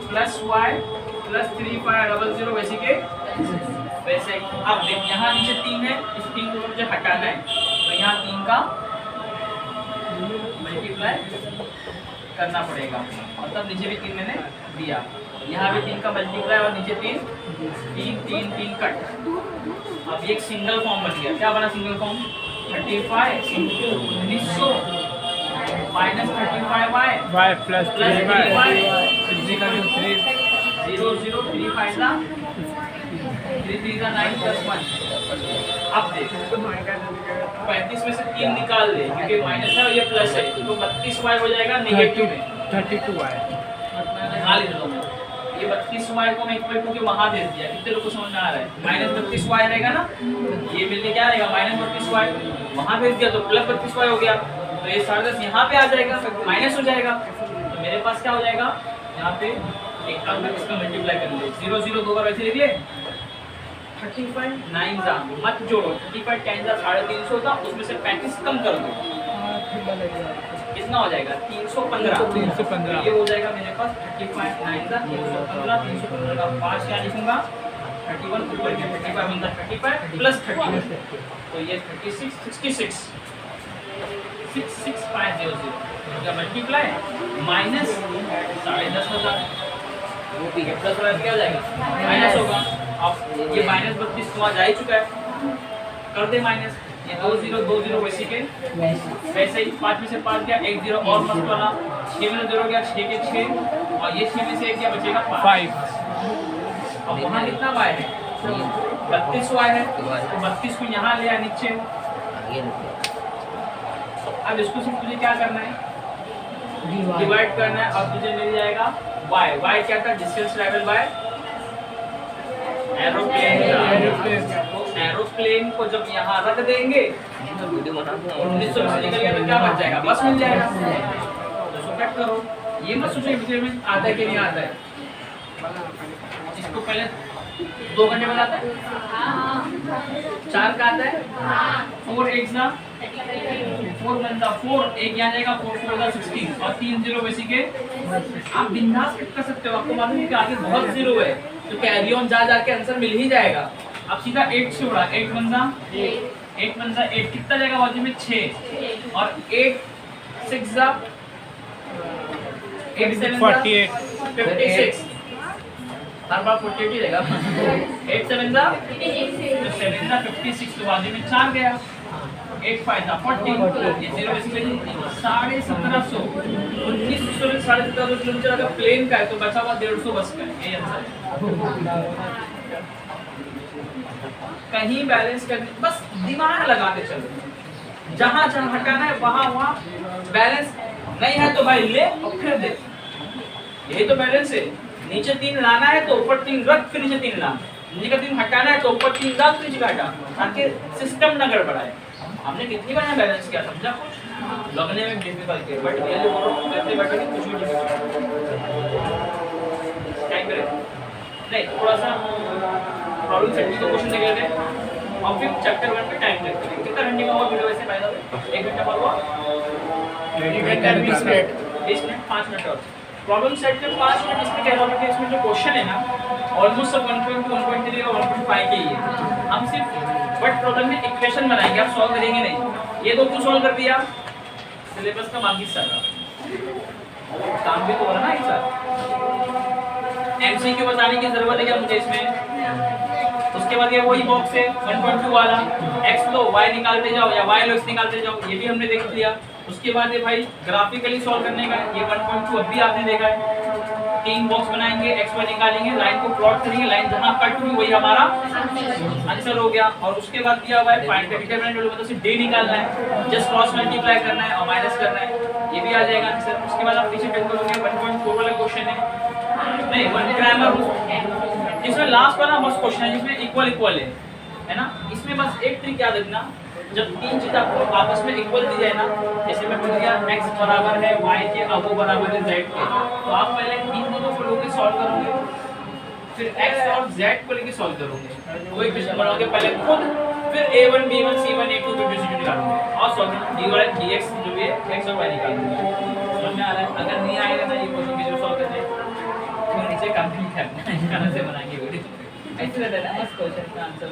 B: प्लस y प्लस 3500 वैसे के वैसे। अब देख यहाँ नीचे 3 है, इस 3 को मुझे हटाना है, तो यहाँ 3 का मल्टीप्लाई करना पड़ेगा, और तब नीचे भी 3 मैंने दिया, यहाँ भी 3 का मल्टीप्लाई, और नीचे 3 कट। अब ये एक सिंगल फॉर्म बन गया, क्या बना single form, 35 into 1900 minus 35 y
E: plus
B: 0 0 3 5 ना 3 3 9 + 1। अब देख 35 में से 3 निकाल दे, क्योंकि माइनस है और ये प्लस है, तो 32y हो जाएगा नेगेटिव में,
E: 32y
B: निकाल दो। ये 32y को मैं इक्वल टू के वहां दे दिया, कितने लोगों को समझ में आ रहा है, माइनस 32y रहेगा ना, ये मिलके क्या रहेगा माइनस 32y, वहां भेज दिया तो प्लस 32y हो गया, तो ये 10.5 यहाँ पे आ जाएगा, माइनस हो जाएगा, तो मेरे पास क्या हो जाएगा, यहाँ पे एक काम कर इसका मल्टीप्लाई कर ले, 0 0 दो बार वैसे लिख ले, 35 9 जा मत जोड़ो, 35 10 जा 350 होता, उसमें से 35 कम कर दो, कितना हो जाएगा 315। ये हो जाएगा मेरे पास 35 9 जा 315, 315 का 5 क्या लिखूंगा 31 ऊपर के 35 बनता 35 प्लस 30, तो ये 36 66 66500 का मल्टीप्लाई माइनस 10.5 होगा, वो भी है प्लस वाला क्या हो जाएगा माइनस होगा। अब ये माइनस 32 तो वहाँ जा ही चुका है, कर दे माइनस, ये 2 0 वैसे के वैसे ही 5 में से 5 गया, 1 0 और मस्त वाला, 6 में 0 गया 6 के 6, और ये 6 में से 1 क्या बचेगा 5। अब वहाँ कितना y है 32y है, तो 32 को यहाँ ले आया नीचे। अब इसको सिर्फ तुझे क्या करना है डिवाइड करना है, और तुझे मिल जाएगा y क्या था डिस्टेंस ट्रैवल बाय एरोप्लेन। तो एरोप्लेन को जब यहाँ रख देंगे और 1900 से निकल गया तो क्या बच जाएगा बस मिल जाएगा, तो सब्ट्रैक्ट करो, ये मत सोचो विषय में आता है कि नहीं आता है, इसको पहले 2 घंटे में आता है 4 का आता है 4 1 ना 4 बनता 4 एक यहाँ जाएगा 4 4 का 16 और 3 0 वैसे के आप बिंदास कर सकते हो, आपको मालूम है कि आगे बहुत 0 है तो कैरी ऑन जा के आंसर मिल ही जाएगा। अब सीधा 8 से उड़ा 8 बनता 8 कितना जाएगा बाजू में 6 और 8 6 जा 8 7 56 हर बार 48 ही रहेगा। 8 7 जा 7 जा 56 तो बाजू में 4 गया। 8 5 जा 40 ये 0 इसलिए 1750 1900 1750 किलोमीटर अगर प्लेन का है तो बचा हुआ 150 बस का है। ये आंसर है। कहीं बैलेंस करने बस दिमाग लगा के चलो, जहां जहां हटाना है वहां बैलेंस नहीं है तो भाई ले और फिर दे। यही तो बैलेंस है। नीचे 3 लाना है तो ऊपर 3 रख, फिर नीचे 3 ला। नीचे का 3 हटाना है तो ऊपर 3 रख, नीचे का हटा, ताकि सिस्टम न गड़बड़ाए। हमने कितनी बार बैलेंस किया, समझा? कुछ लगने में डिफिकल्ट है बट ये लोग करते बैठे कुछ भी टाइम करें नहीं, थोड़ा सा प्रॉब्लम सेट का क्वेश्चन देख लेते हैं और फिर चैप्टर 1 पे टाइम देखते हैं। कितना घंटे का हुआ वीडियो वैसे फायदा हुआ? 1 घंटा पर हुआ,
A: 1 घंटा 20 मिनट
B: 5 मिनट और प्रॉब्लम सेट के 5 मिनट इसमें कह रहा हूँ कि इसमें जो क्वेश्चन है ना ऑलमोस्ट सब 1.2 1.3 और 1.5 के ही है। हम सिर्फ बट प्रॉब्लम में इक्वेशन बनाएंगे, आप सॉल्व करेंगे नहीं। ये 2 तो सॉल्व कर दिया, सिलेबस का बाकी सारा काम भी तो हो रहा ना एक साथ। एमसीक्यू बताने की जरूरत है क्या मुझे इसमें? उसके बाद ये वही बॉक्स है 1.2 वाला, x लो y निकालते जाओ या y लो x निकालते जाओ, ये भी हमने देख लिया। उसके बाद ये भाई ग्राफिकली सॉल्व करने का, ये 1.2 अब भी आपने देखा है। 3 बॉक्स बनाएंगे, x y निकालेंगे, लाइन को प्लॉट करेंगे, लाइन जहां कट हुई वही हमारा आंसर हो गया। और उसके बाद दिया हुआ है फाइंड द डिटरमिनेंट वैल्यू, मतलब सिर्फ d निकालना है, जस्ट क्रॉस मल्टीप्लाई करना है और माइनस करना है, ये भी आ जाएगा आंसर। उसके बाद आप पीछे टेक करोगे 1.4 वाला क्वेश्चन है नहीं, 1 ग्रामर जिसमें लास्ट वाला मस्त क्वेश्चन है जिसमें इक्वल है ना। इसमें बस एक ट्रिक याद रखना, जब 3 चीज आपको आपस में इक्वल दी जाए ना, जैसे मैं बोल दिया x बराबर है y के अब वो बराबर है z के, तो आप पहले इन दोनों को लेके सॉल्व करोगे, फिर x और z को लेके सॉल्व करोगे, वो इक्वेशन बनाओगे पहले खुद, फिर a1 b1 c1 a2 b2 c2 निकालोगे और सॉल्व dy dx जो भी है x और y निकालोगे। समझ में आ रहा है? अगर नहीं आएगा ना ये क्वेश्चन भी जो सॉल्व करते हैं तो नीचे कमेंट करना है, कहां से बनाएंगे वीडियो ऐसे रहता है ना। बस क्वेश्चन का आंसर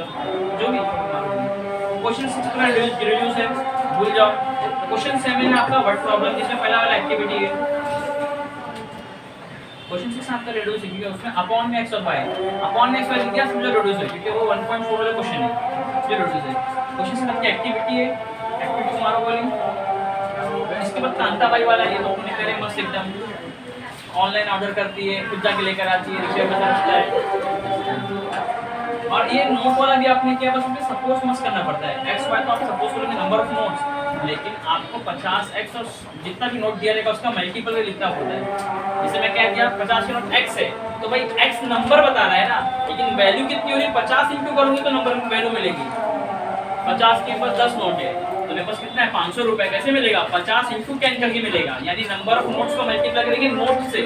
B: जो भी क्वेश्चन 6 का रिड्यूस है, भूल जाओ। क्वेश्चन 7 है आपका वर्ड प्रॉब्लम, जिसमें पहला वाला एक्टिविटी है। क्वेश्चन 6 आपका रिड्यूस है क्योंकि उसमें अपॉन में x और y, अपॉन में x y दिया समझो रिड्यूस है क्योंकि वो 1.4 वाला क्वेश्चन है, ये रिड्यूस है। क्वेश्चन 7 की एक्टिविटी है, एक्टिविटी तुम्हारा बोली। इसके बाद कांताबाई वाला ये तो अपने करे मस्त एकदम ऑनलाइन ऑर्डर करती है, खुद जाके लेकर आती है, रिक्शे में समझता है। और ये नोट वाला भी आपने किया, बस उसमें सपोज मस्त करना पड़ता है। x y तो आप सपोज करोगे नंबर ऑफ नोट्स, लेकिन आपको 50x और जितना भी नोट दिया रहेगा उसका मल्टीपल में लिखना होता है। जैसे मैं कह दिया 50 का नोट x है तो भाई x नंबर बता रहा है ना, लेकिन वैल्यू कितनी हो रही है? 50 इंटू करूंगी तो नंबर में वैल्यू मिलेगी। 50 के पास 10 नोट है तो मेरे पास कितना है 500 रुपए, कैसे मिलेगा? 50 इंटू 10 करके मिलेगा, यानी नंबर ऑफ नोट्स को मल्टीप्लाई करेंगे नोट से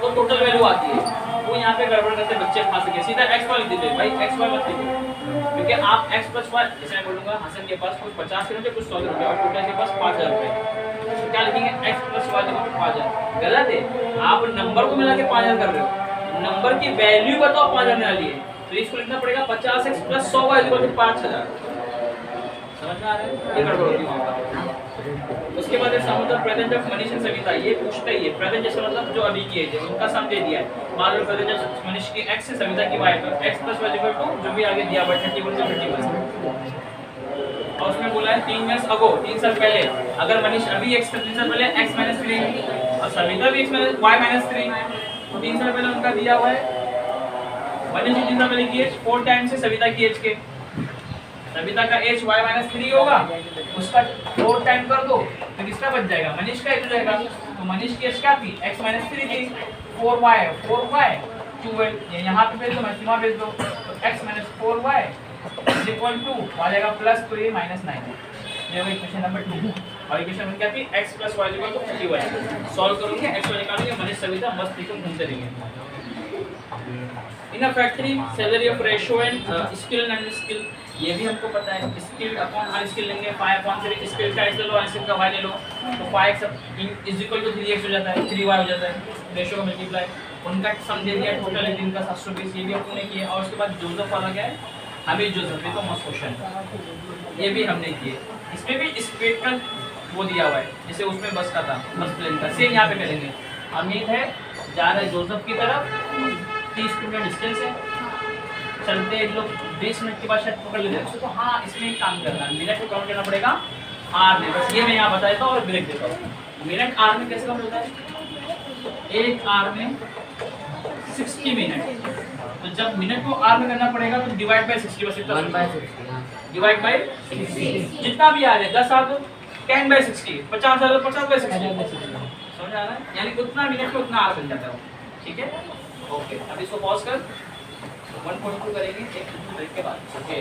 B: तो टोटल वैल्यू आती है। वो यहाँ पे गड़बड़ करते बच्चे फंस गए, सीधा x y लिख दीजिए भाई, x y मत लिखो क्योंकि आप x + y, जैसे मैं बोलूंगा हसन के पास कुछ 50 के रुपए कुछ 100 रुपए और टोटल के पास 5000 रुपए, तो क्या लिखेंगे x + y देखो 5000। गलत है, आप नंबर को मिला के 5000 कर रहे हो, नंबर की वैल्यू बताओ 5000 ना लिए, तो इसको लिखना पड़ेगा 50x + 100y = 5000। समझ में आ रहा है? ये गड़बड़ होती है वहाँ पर। उसके बाद समुद्र present of Manish and Savita, ये पूछता ही है प्रेजेंट जैसे मतलब जो अभी की है उनका सम दे दिया है। मान लो प्रेजेंट जैसे मनीष की x है सविता की y, तो x + y = जो भी आगे दिया हुआ 31 से 31, और उसमें बोला है 3 इयर्स अगो, 3 साल पहले, अगर मनीष अभी x 3 साल पहले x - 3 और सविता भी x - y - 3, तो 3 साल पहले उनका दिया हुआ है मनीष की 3 साल पहले की एज 4 टाइम्स से सविता की एज के, सविता का एज y - 3 होगा, उसका 4 टाइम कर दो तो किसका बच जाएगा? मनीष का एज हो जाएगा। तो मनीष की एज क्या थी? x - 3 थी, 4y 2 यहाँ पे भेज दो, मैक्सिमा भेज दो, तो x - 4y = आ जाएगा प्लस, तो ये -9 है। ये हो इक्वेशन नंबर 2 और इक्वेशन क्या थी? x + y = 50y। सॉल्व करोगे x y निकालोगे, मनीष सविता मस्त एकदम घूमते रहेंगे। In a factory salary of ratio and skill and unskill, ये भी हमको पता है, स्किल्ड अपॉन अनस्किल्ड लेंगे, 5/3 स्किल्ड का x ले लो, अनस्किल्ड का y ले लो, तो 5x = 3x हो जाता है, 3y हो जाता है, रेशियो का मल्टीप्लाई, उनका सम दे दिया टोटल है दिन का 720, ये भी हमने किया। और उसके बाद जोसेफ वाला क्या है? हमीद जोसेफ, ये तो मस्त क्वेश्चन है, ये भी हमने किए। इसमें भी स्पीड का वो दिया हुआ है, जैसे उसमें बस का था, बस प्लेन का, सेम यहाँ पे करेंगे। हमीद है जा रहा है जोसेफ की तरफ, 30 किलोमीटर डिस्टेंस है, चलते एक लोग 20 मिनट के बाद शायद पकड़ लेते हैं तो हाँ इसमें एक काम करना है, मिनट को काउंट करना पड़ेगा आर में, बस ये मैं यहाँ बताता हूँ और ब्रेक देता हूँ। मिनट आर में कैसे काउंट होता है, एक आर में 60 मिनट, तो जब मिनट को आर में करना पड़ेगा तो डिवाइड बाय 60, बस इतना
C: 1/60 हाँ।
B: डिवाइड बाय 60, जितना भी आ जाए 10 आ तो 10 बाय 60, 50 आ तो 50 बाय 60, समझ आ रहा है, यानी उतना मिनट में उतना आर बन जाता है, ठीक है। ओके, अब इसको पॉज कर 1.2 करेंगे एक ब्रेक के बाद। ओके